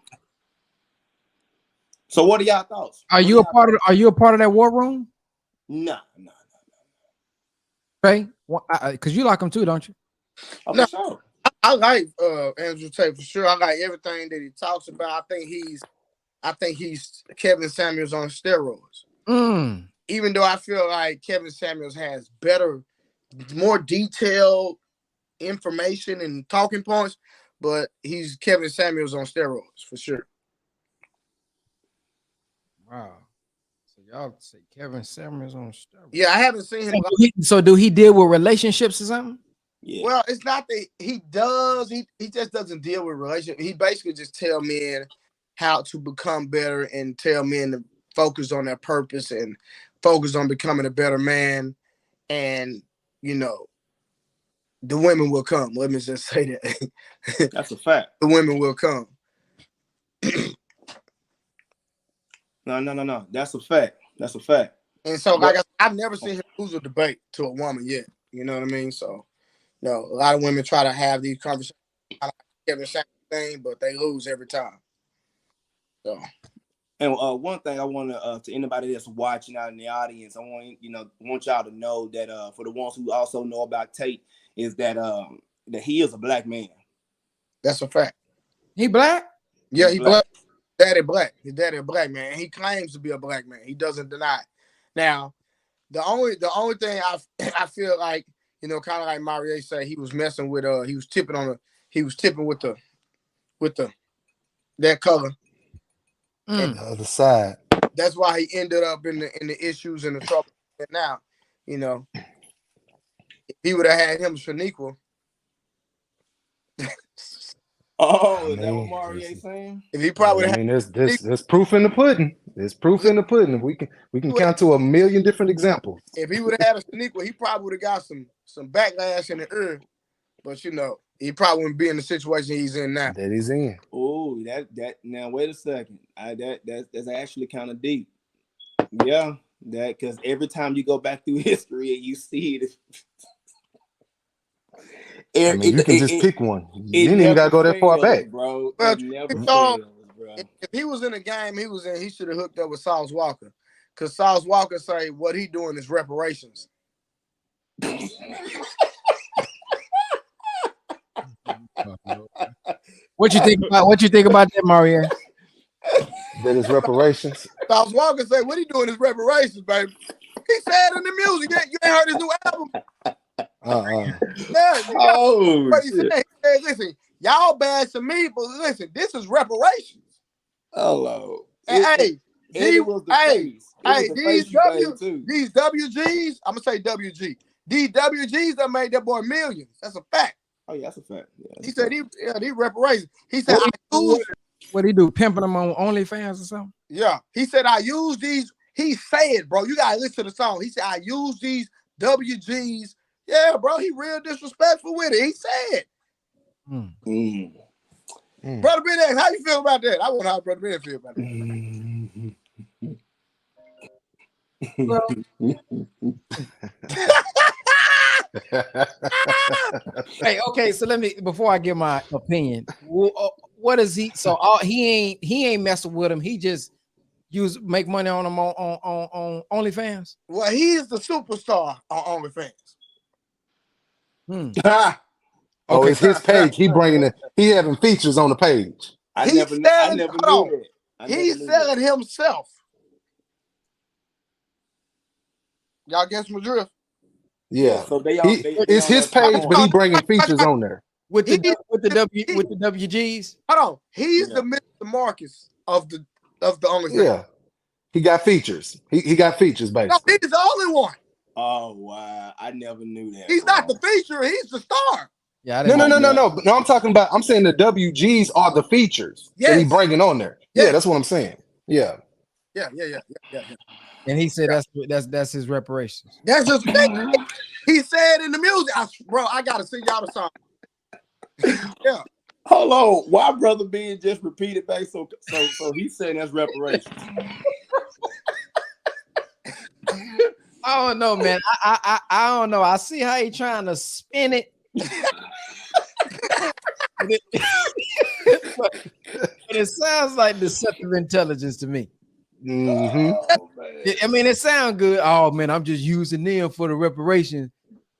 So what are y'all thoughts? Are you a part of that War Room? No. Right? Because you like him too, don't you? Oh, no, sure. I like Andrew Tate for sure. I like everything that he talks about. I think he's Kevin Samuels on steroids. Even though I feel like Kevin Samuels has better, more detailed information and talking points, but he's Kevin Samuels on steroids for sure. Wow. So y'all say Kevin Samuels on steroids? Yeah, I haven't seen him. So do he deal with relationships or something? Yeah. Well, it's not that he does. He just doesn't deal with relationships. He basically just tell men how to become better and tell men to focus on their purpose and focus on becoming a better man. And, you know, the women will come. Let me just say that. That's a fact. The women will come. No. That's a fact. That's a fact. And so, like I've never seen him lose a debate to a woman yet. You know what I mean? So, you know, a lot of women try to have these conversations about Kevin Samuels thing, but they lose every time. So. And one thing I want to anybody that's watching out in the audience, I want y'all to know that for the ones who also know about Tate, is that that he is a black man. That's a fact. He black? Yeah, he black. Daddy black. His daddy a black man. He claims to be a black man. He doesn't deny it. Now, the only thing I feel like, you know, kind of like Marie said, he was messing with he was tipping with that color. The other side. That's why he ended up in the issues and the trouble. And now, you know, if he would have had him Shaniqua. Oh, is that what Marie saying? If he probably there's proof in the pudding. There's proof in the pudding. We can count to a million different examples. If he would have had a Shaniqua, he probably would have got some backlash in the ear. But you know, he probably wouldn't be in the situation he's in now. That he's in. Oh, that now wait a second. That's actually kind of deep. Yeah, that because every time you go back through history and you see it. I mean, you can just pick one. You didn't even gotta go that far back, bro. Well, if he was in a game, he should have hooked up with Sauce Walker, because Sauce Walker say what he doing is reparations. What you think about that, Mario? That is reparations. Sauce Walker say what he doing is reparations, baby. He said in the music. You ain't heard his new album. Yeah, hey, listen, y'all bashing me, but listen, this is reparations. Hello. And these WGs, I'm gonna say WG. These WGs that made that boy millions. That's a fact. Oh yeah, that's a fact. Yeah, he said he reparations. He said what he do, pimping them on OnlyFans or something? Yeah, he said I use these. He said, bro, you gotta listen to the song. He said, I use these WGs. Yeah, bro, he real disrespectful with it. He said. Brother Ben X, how you feel about that? I want to know how Brother Ben feel about that. Hey, okay, so let me, before I give my opinion, what is he? So he ain't messing with him. He just make money on him on OnlyFans. Well, he's the superstar on OnlyFans. Oh, it's his page. He having features on the page. I never knew that. He's selling himself. Y'all guess my drift? Yeah. So it's his page, but he bringing features on there with the WGs. Hold on, he's the Mr. Marcus of the OnlyFans. Yeah, he got features. He got features, basically. No, he's the only one. Oh wow, I never knew that. He's not the feature. He's the star. Yeah, no. I'm talking about. I'm saying the WGs are the features that he bringing on there. Yes. Yeah, that's what I'm saying. Yeah. And he said that's his reparations. That's just he said in the music. I gotta sing y'all the song. Yeah. Hold on. Why Brother Ben just repeated back? So he's saying that's reparations. I don't know, man. I don't know. I see how he trying to spin it. but it sounds like deceptive intelligence to me. I mean, it sounds good. Oh man, I'm just using them for the reparations.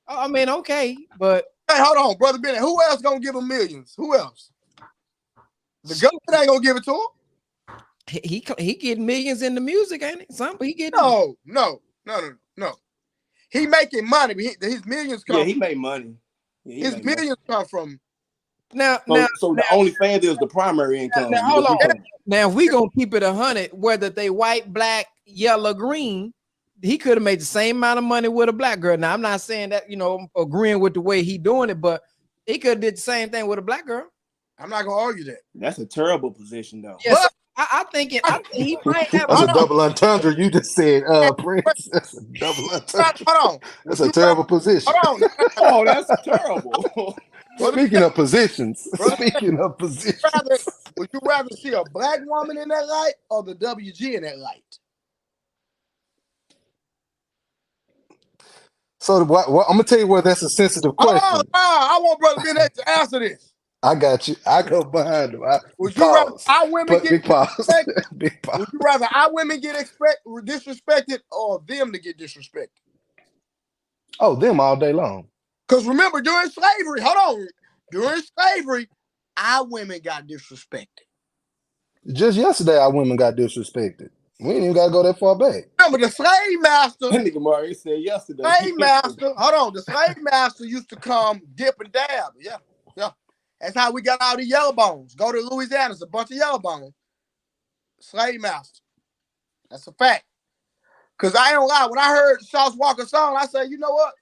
I mean, okay, but hey, hold on, Brother Bennett. Who else gonna give him millions? Who else? The government ain't gonna give it to him. He getting millions in the music, ain't it? He getting no. He making money, but his millions come. Yeah, he made money. Yeah, his millions come from. Now, the OnlyFans is the primary income. Now, hold on. Now, if we gonna keep it 100, whether they white, black, yellow, green, he could have made the same amount of money with a black girl. Now, I'm not saying that, I'm agreeing with the way he doing it, but he could have did the same thing with a black girl. I'm not gonna argue that. That's a terrible position, though. Yes, I think he might have. That's a double entendre. You just said, Prince. That's a double entendre. Hold on. That's a terrible position. Hold on. Oh, that's terrible. Speaking of positions. Would you rather see a black woman in that light or the WG in that light? So I'm gonna tell you where that's a sensitive question. I want Brother Bennett to answer this. I got you. I go behind him. Would you rather our women get disrespected? Would you rather our women get disrespected or them to get disrespected? Oh, them all day long. Because remember, during slavery, our women got disrespected. Just yesterday, our women got disrespected. We ain't even got to go that far back. Remember, the slave master. Nigga Mario said yesterday. The slave master used to come dip and dab. Yeah. That's how we got all the yellow bones. Go to Louisiana, it's a bunch of yellow bones. Slave master. That's a fact. Because I ain't lie, when I heard Sauce Walker's song, I said, you know what?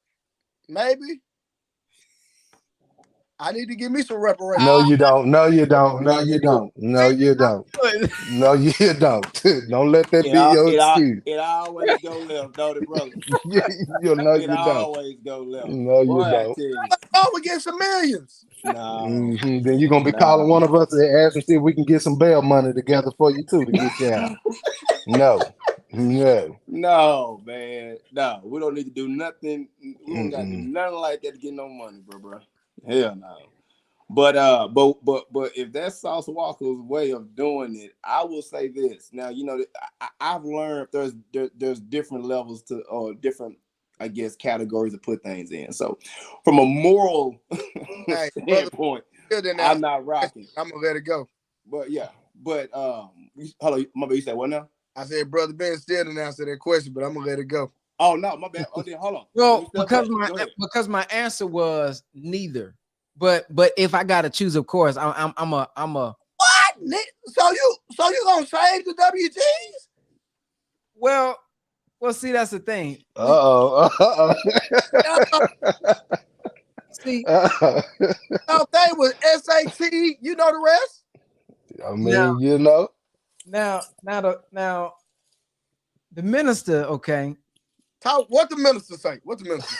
Maybe I need to give me some reparations. No, you don't. Don't let that be your excuse. It always go left, don't it, brother? You always go left. No, you don't. Oh, we get some millions. No. Then you're gonna be calling one of us and asking see if we can get some bail money together for you too to get you out. No, man. No, we don't need to do nothing. We don't got to do nothing like that to get no money, bro. Hell no. But if that's Sauce Walker's way of doing it, I will say this. Now, I've learned there's different levels to or different, I guess, categories to put things in. So from a moral standpoint, I'm not rocking. I'm gonna let it go. But hello, my bad, you said what now? I said Brother Ben still didn't answer that question, but I'm gonna let it go. Oh no, my bad. Oh, then hold on. Well, because my answer was neither. But if I gotta choose, of course, I'm a what? So you gonna save the WGs? Well, see, that's the thing. See, they was SAT. You know the rest. I mean, now The minister, okay. What the minister say? What the minister?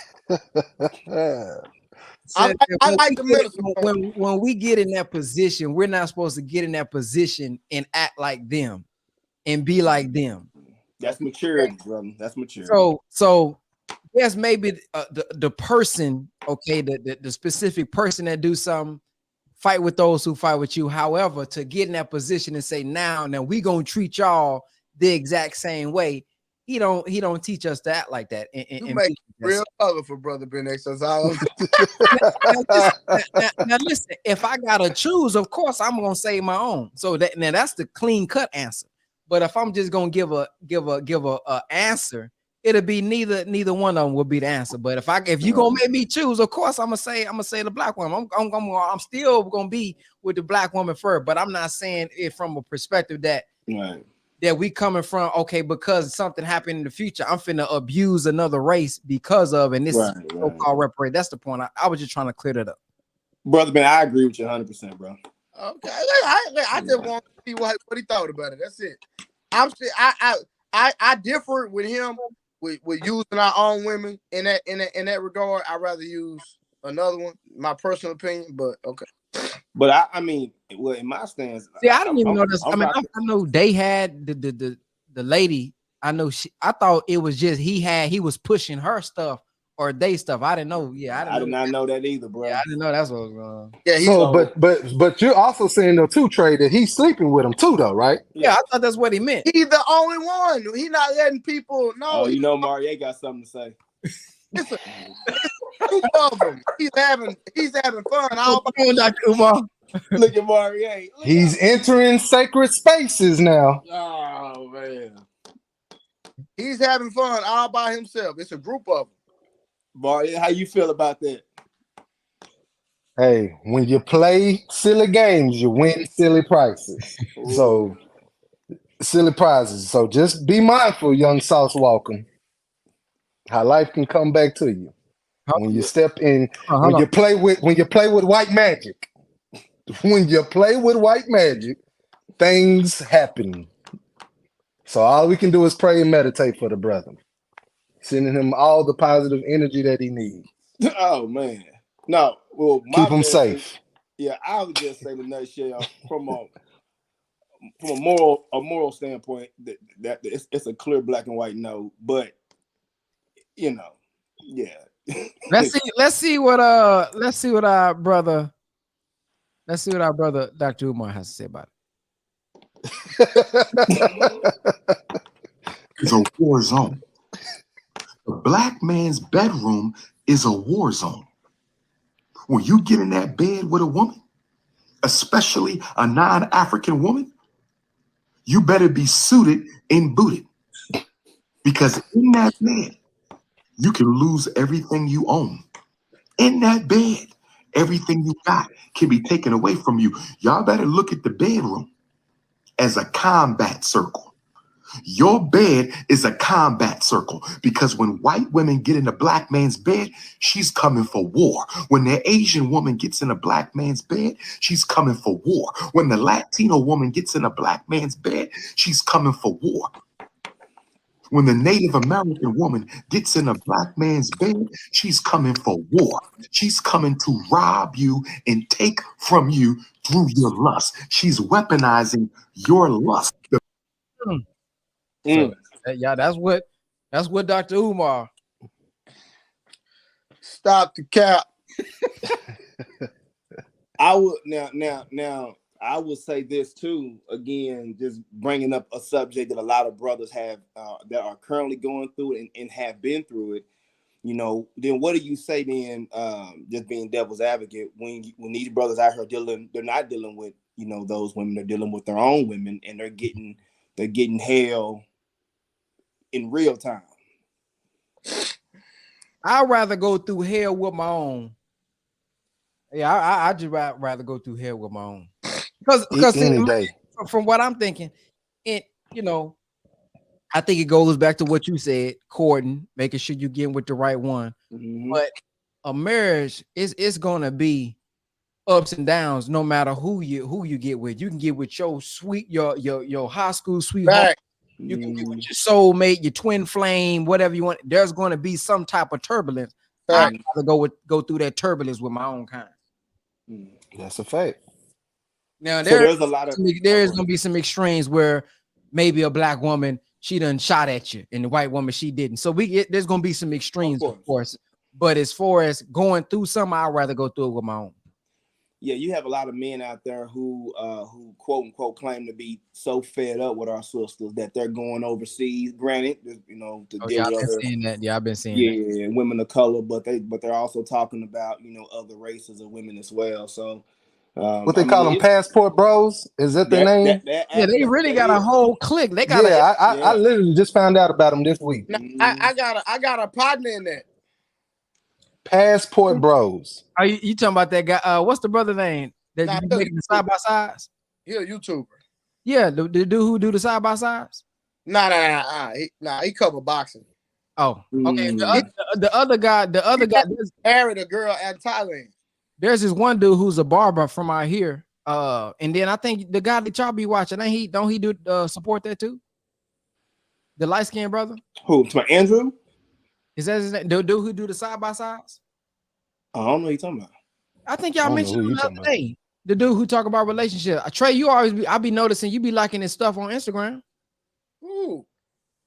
I like the minister. When we get in that position, we're not supposed to get in that position and act like them and be like them. That's maturity, brother. That's maturity. So yes, maybe the person, okay, the specific person that do something, fight with those who fight with you. However, to get in that position and say now we gonna treat y'all the exact same way. He don't teach us to act like that. You make it real colorful, brother Ben X. Now listen, if I gotta choose, of course I'm gonna say my own. So that's the clean cut answer. But if I'm just gonna give a answer, it'll be neither one of them will be the answer. But if you gonna make me choose, of course I'm gonna say the black woman. I'm still gonna be with the black woman first. But I'm not saying it from a perspective that we coming from, okay, because something happened in the future, I'm finna abuse another race because of, and this so-called reparate. That's the point. I was just trying to clear that up. Brother man, I agree with you 100%, bro. Okay. I just want to see what he thought about it. That's it. I differ with him with using our own women in that regard. I'd rather use another one, my personal opinion, but okay. But I mean, well, in my stance, see, I didn't even know this. I know they had the lady. I know I thought it was just he was pushing her stuff or they stuff. I didn't know. Yeah, I did not know that either, bro. Yeah, I didn't know that's what was going on. Yeah, but you're also saying though too, Trey, that he's sleeping with him too, though, right? Yeah, I thought that's what he meant. He's the only one. He's not letting people know. Oh, you know, Marie got something to say. It's a group of them. He's having fun. Dr. Umar. Look at Marie. He's entering sacred spaces now. Oh man, he's having fun all by himself. It's a group of them. Marie, how you feel about that? Hey, when you play silly games, you win silly prizes. So silly prizes. So just be mindful, young Sauce Walker, how life can come back to you when you step in. When you play with white magic. When you play with white magic, things happen. So all we can do is pray and meditate for the brother, sending him all the positive energy that he needs. Oh man, no. Well, keep him safe. Yeah, I would just say the nutshell from a moral standpoint that it's a clear black and white no. But you know, yeah. Let's see what our brother Dr. Umar has to say about it. It's a war zone. The black man's bedroom is a war zone. When you get in that bed with a woman, especially a non-African woman, you better be suited and booted. Because in that bed, you can lose everything you own. In that bed, everything you got can be taken away from you. Y'all better look at the bedroom as a combat circle. Your bed is a combat circle because when white women get in a black man's bed, she's coming for war. When the Asian woman gets in a black man's bed, she's coming for war. When the Latino woman gets in a black man's bed, she's coming for war. When the Native American woman gets in a black man's bed, she's coming for war. She's coming to rob you and take from you through your lust. She's weaponizing your lust. So, yeah, that's what Dr. Umar. Stop the cap. I would now I will say this too. Again, just bringing up a subject that a lot of brothers have that are currently going through it and have been through it. You know, then what do you say then? Just being devil's advocate, when these brothers out here they're not dealing with those women. They're dealing with their own women, and they're getting hell in real time. I'd rather go through hell with my own. Yeah, I just rather go through hell with my own. Because any day. From what I'm thinking, I think it goes back to what you said, courting, making sure you get with the right one. Mm-hmm. But a marriage is gonna be ups and downs no matter who you get with. You can get with your high school sweetheart. You can be with your soulmate, your twin flame, whatever you want. There's going to be some type of turbulence. I'd rather go through that turbulence with my own kind. That's a fact. Now there's a lot of there's going to be some extremes where maybe a black woman, she done shot at you, and the white woman, she didn't. So there's going to be some extremes, of course. But as far as going through something, I'd rather go through it with my own. Yeah, you have a lot of men out there who quote unquote claim to be so fed up with our sisters that they're going overseas. Granted, you know, to deal with other, seeing that. Yeah, I've been seeing that. Yeah, women of color, but they're also talking about, you know, other races of women as well. So what they call them, passport bros? Is that their name? Yeah, they really got a whole clique. They got I literally just found out about them this week. Now, I got a partner in that. Passport bros. Are you talking about that guy? What's the brother name that you making the side by sides? He a YouTuber. Yeah, the dude who do the side by sides. Nah. He cover boxing. Oh, okay. The other guy married a girl at Thailand. There's this one dude who's a barber from out here. And then I think the guy that y'all be watching, don't he do support that too? The light skinned brother. Who? To my Andrew? Is that his name? The dude who do the side by sides? I don't know what you're talking about. I think y'all mentioned him the other day. The dude who talk about relationships. Trey, I be noticing you be liking his stuff on Instagram. Ooh.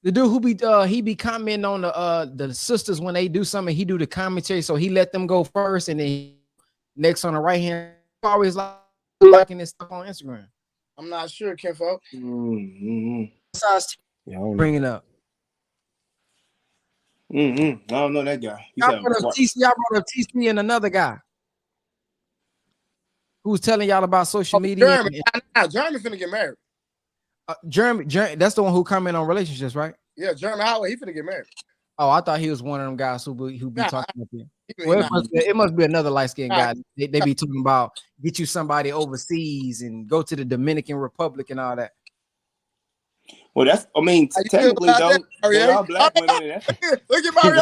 The dude who he be commenting on the sisters when they do something, he do the commentary, so he let them go first, and then next on the right hand, always liking his stuff on Instagram. I'm not sure, Kenfo. Bring it up. I don't know that guy. I brought up TC and another guy who's telling y'all about social media. Jeremy finna get married. Jeremy, that's the one who comment on relationships, right? Yeah, Jeremy Howard, he finna get married. Oh, I thought he was one of them guys who be talking about him. Well, it must be another light-skinned guy. They be talking about get you somebody overseas and go to the Dominican Republic and all that. Well, technically, though, they are black women. Look at Mario.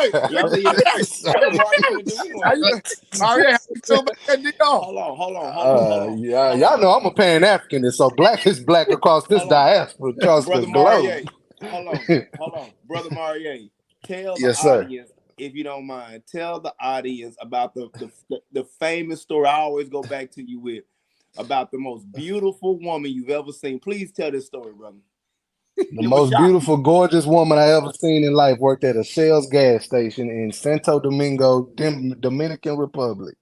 Hold on. Yeah, y'all know I'm a Pan-Africanist, so black is black across this diaspora, across the globe. Hold on. Brother Marie, tell the audience, if you don't mind, tell the audience about the famous story I always go back to you with, about the most beautiful woman you've ever seen. Please tell this story, brother. The most beautiful, gorgeous woman I ever seen in life worked at a Shell's gas station in Santo Domingo, Dominican Republic.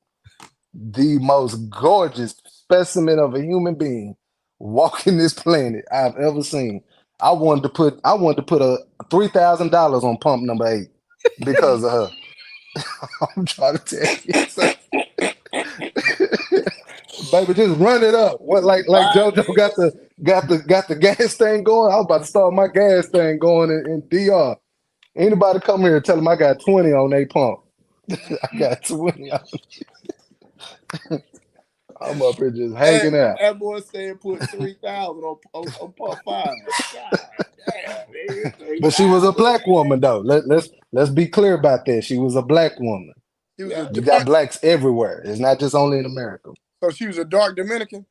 The most gorgeous specimen of a human being walking this planet I've ever seen. I wanted to put a $3,000 on pump number 8 because of her. I'm trying to tell you. Baby, just run it up. What like JoJo got the gas thing going? I was about to start my gas thing going in DR. Anybody come here and tell them I got 20 on a pump? I got 20 on. I'm up here just hanging out. That boy said put 3,000 on pump 5. God damn, man. But she was a black woman though. Let's be clear about that. She was a black woman. You got blacks everywhere. It's not just only in America. So she was a dark Dominican?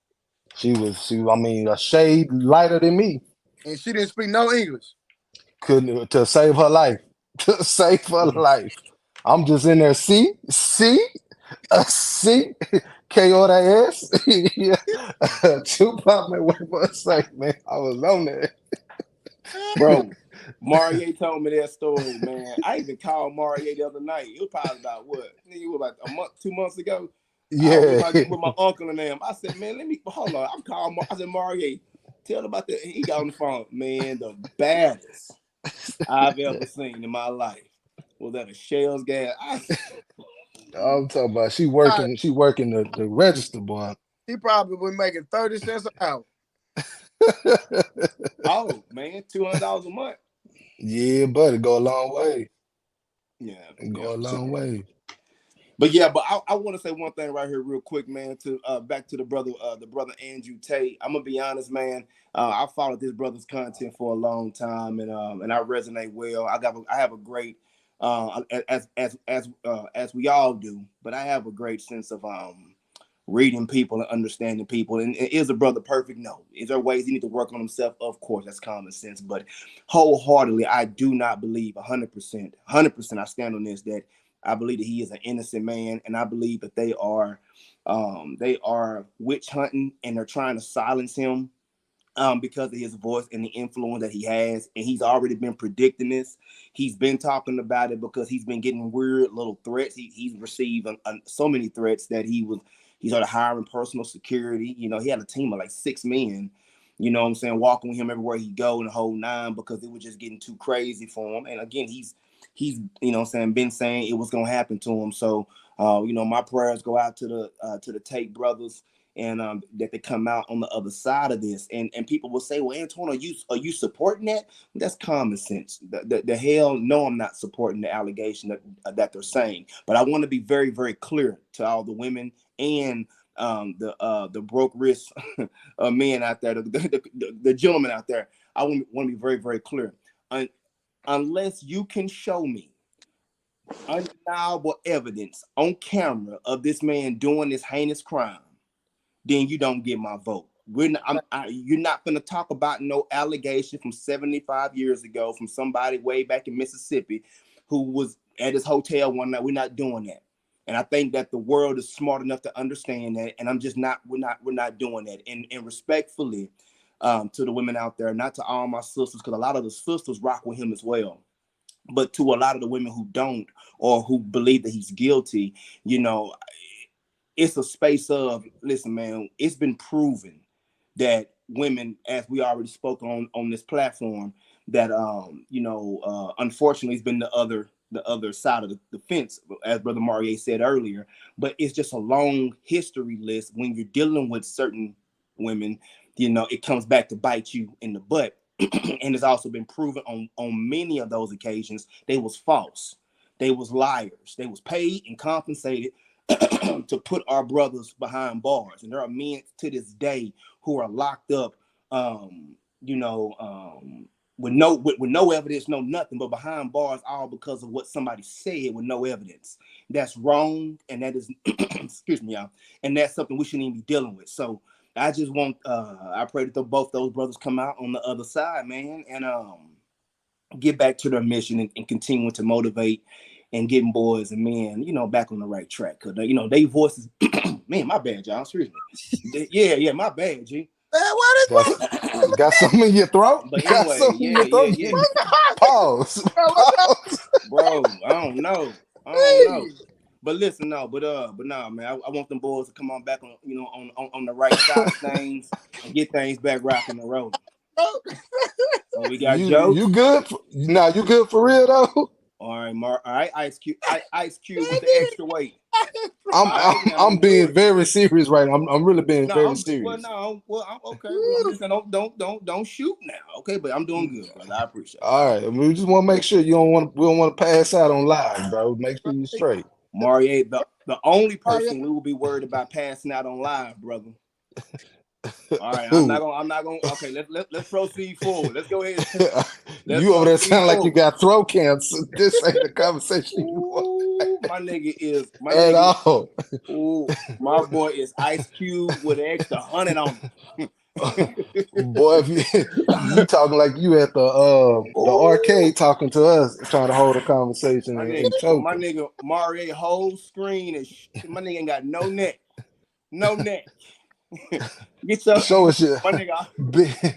She was a shade lighter than me. And she didn't speak no English? Couldn't, to save her life. To save her life. I'm just in there, C, K-O-S. Yeah. Tupac, man, what was I say, man? I was on there. Bro, Marie told me that story, man. I even called Marie the other night. It was probably about like a month, 2 months ago. Yeah. With my uncle and them. I said, man, hold on. I'm calling. I said, Marie, tell about that. He got on the phone. Man, the baddest I've ever seen in my life was at a Shell's gas. I'm talking about she working the register, boy. He probably was making 30 cents an hour. Oh man, $200 a month. Yeah, but it go a long way. Yeah, go a long way. But yeah, I want to say one thing right here, real quick, man. To back to the brother Andrew Tate. I'm gonna be honest, man. I followed this brother's content for a long time, and I resonate well. I have a great as we all do, but I have a great sense of reading people and understanding people. And is a brother perfect? No. Is there ways he need to work on himself? Of course, that's common sense. But wholeheartedly, I do not believe 100%. 100%. I stand on this, that I believe that he is an innocent man, and I believe that they are witch hunting, and they're trying to silence him because of his voice and the influence that he has. And he's already been predicting this. He's been talking about it because he's been getting weird little threats. He's received so many threats that he started hiring personal security. You know, he had a team of like 6 men, you know what I'm saying, walking with him everywhere he go and the whole nine, because it was just getting too crazy for him. And again, he's you know what I'm saying, been saying it was going to happen to him. So, you know, my prayers go out to the Tate brothers, and that they come out on the other side of this. And people will say, well, Antoine, are you supporting that? That's common sense. The hell no, I'm not supporting the allegation that they're saying. But I want to be very, very clear to all the women and the broke wrist men out there, the gentlemen out there. I want to be very, very clear. Unless you can show me undeniable evidence on camera of this man doing this heinous crime, then you don't get my vote. You're not going to talk about no allegation from 75 years ago from somebody way back in Mississippi who was at his hotel one night. We're not doing that. And I think that the world is smart enough to understand that. And we're not doing that. And respectfully to the women out there, not to all my sisters, because a lot of the sisters rock with him as well. But to a lot of the women who don't, or who believe that he's guilty, you know, it's a space of, listen, man, it's been proven that women, as we already spoke on this platform, that you know, unfortunately, it's been the other side of the fence, as Brother Maurier said earlier. But it's just a long history list. When you're dealing with certain women, you know, it comes back to bite you in the butt. And it's also been proven on many of those occasions they was false, they was liars, they was paid and compensated to put our brothers behind bars. And there are men to this day who are locked up, you know, with no evidence, no nothing, but behind bars, all because of what somebody said with no evidence. That's wrong, and that is, excuse me, y'all, and that's something we shouldn't even be dealing with. So I just want, I pray that both those brothers come out on the other side, man, and get back to their mission and continue to motivate and getting boys and men, you know, back on the right track. Cause you know, they voices, man, my bad, y'all. Seriously. Yeah, my bad, G. What? Got something in your throat? But anyway, yeah. Pause. Bro, I don't know. But listen, but nah, man, I want them boys to come on back on, you know, on the right side of things and get things back rocking and rolling. So we got Joe. You good? You good for real though? All right, Mark. All right, Ice Cube with the extra weight. I'm being very serious right now. I'm really being very serious. I'm okay. Well, listen, don't shoot now, okay? But I'm doing good, brother. I appreciate it. All right, we just want to make sure we don't want to pass out on live, bro. Make sure you're straight. Maurier, the only person we will be worried about passing out on live, brother. All right, I'm not gonna. Okay, let's proceed forward. Let's go ahead. You over there sound like you got throat cancer. This ain't the conversation you want. My nigga is all. Ooh, my boy is Ice Cube with an extra 100 on him. Boy, if you talking like you at the arcade talking to us, trying to hold a conversation and choking. My nigga Mario whole screen is my nigga ain't got no neck. Show us your my nigga.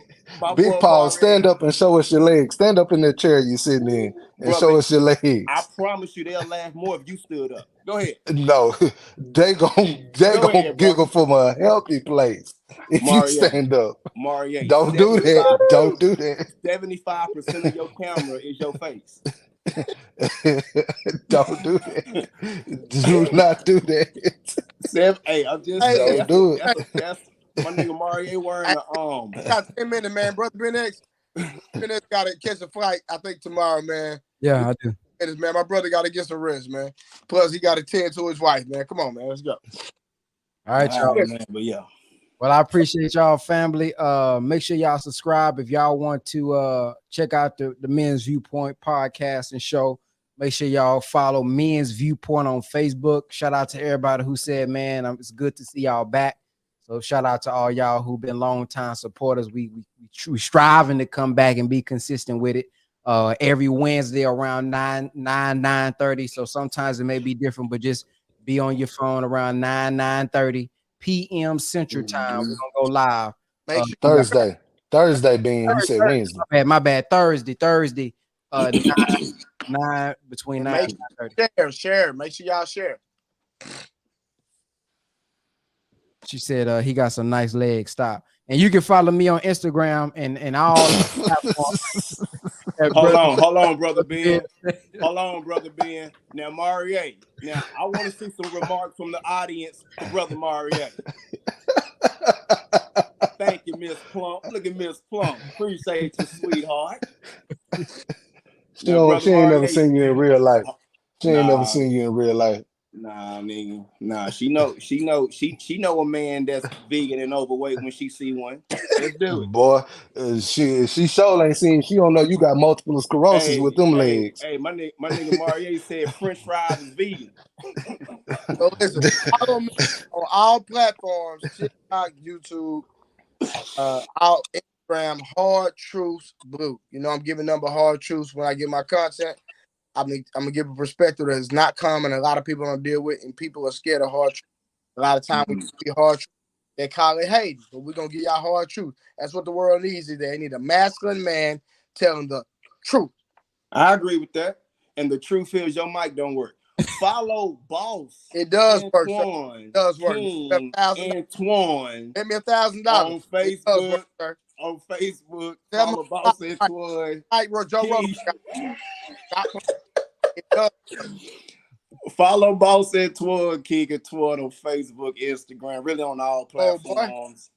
Big Paul, stand up and show us your legs. Stand up in that chair you're sitting in and show us your legs. I promise you they'll laugh more if you stood up. Go ahead. No, they gonna giggle from a healthy place if you stand up. Mario, don't do that. Don't do that. 75% of your camera is your face. Don't do that. Do not do that. Hey, I'm just saying. Don't do it. That's my nigga Mario wearing the Got 10 minutes, man. Brother Ben X got to catch a flight, I think, tomorrow, man. Yeah, I do. Man, my brother got to get some rest, man. Plus, he got to tend to his wife, man. Come on, man. Let's go. All right, y'all. Man, but yeah. Well, I appreciate y'all, family. Make sure y'all subscribe if y'all want to check out the Men's Viewpoint podcast and show. Make sure y'all follow Men's Viewpoint on Facebook. Shout out to everybody who said, man, it's good to see y'all back. So shout out to all y'all who've been long-time supporters. We striving to come back and be consistent with it. Every Wednesday around 9:30. So sometimes it may be different, but just be on your phone around 9:30 p.m. Central Time. We're gonna go live. Thursday, Bean. You said Wednesday. My bad. Thursday. 9 between 9 and 9:30. Share. Make sure y'all share. She said he got some nice legs. Stop. And you can follow me on Instagram and all. Hold on, brother Ben. Hold on, brother Ben. Now, Marie. Now, I want to see some remarks from the audience for brother Marie. Thank you, Miss Plump. Look at Miss Plump. Appreciate you, sweetheart. She ain't never seen you in real life. She ain't never seen you in real life. Nah, nigga. Nah, she know a man that's vegan and overweight when she see one. Let's do it. Boy, she sure ain't seen. She don't know you got multiple sclerosis with them legs. Hey, my nigga Mario said French fries is vegan. So listen, follow me on all platforms: TikTok, YouTube, our Instagram, Hard Truths Blue. You know, I'm giving number Hard Truths when I get my content. I'm gonna give a perspective that is not common. A lot of people don't deal with, and people are scared of hard truth. A lot of times we be hard truth. They call it hate, but we're gonna give y'all hard truth. That's what the world needs today. They need a masculine man telling the truth. I agree with that. And the truth is your mic don't work. Follow Boss. It does work. It does work. Antoine. Give me $1,000 on Facebook. Work, on Facebook. Follow Boss Antoine. Follow Boss Antoine, King Antoine on Facebook, Instagram, really on all platforms.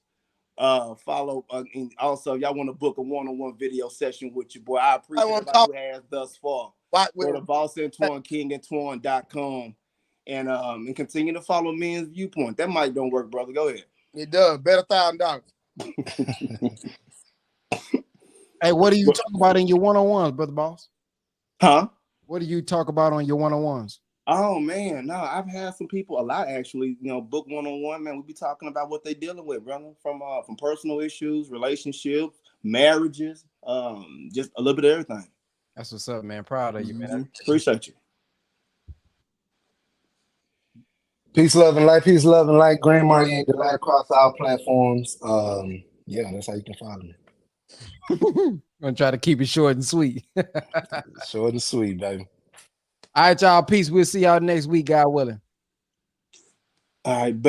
Follow and also y'all want to book a one-on-one video session with your boy. I appreciate everybody who has thus far. Go to bossantoinekingantoine.com and continue to follow Men's Viewpoint. That mic don't work, brother. Go ahead. It does. Bet $1,000. Hey, what do you talk about in your one-on-ones, brother Boss? Huh? What do you talk about on your one-on-ones? Oh man, no, I've had some people a lot actually, book one-on-one, man. We be talking about what they dealing with, brother, from personal issues, relationships, marriages, just a little bit of everything. That's what's up, man. Proud of you, man. Appreciate you. Peace, love, and light. Peace, love, and light. Grand Marie Delight across all platforms. Yeah, that's how you can follow me. I'm gonna try to keep it short and sweet. Short and sweet, baby. All right, y'all. Peace. We'll see y'all next week, God willing. All right, bet.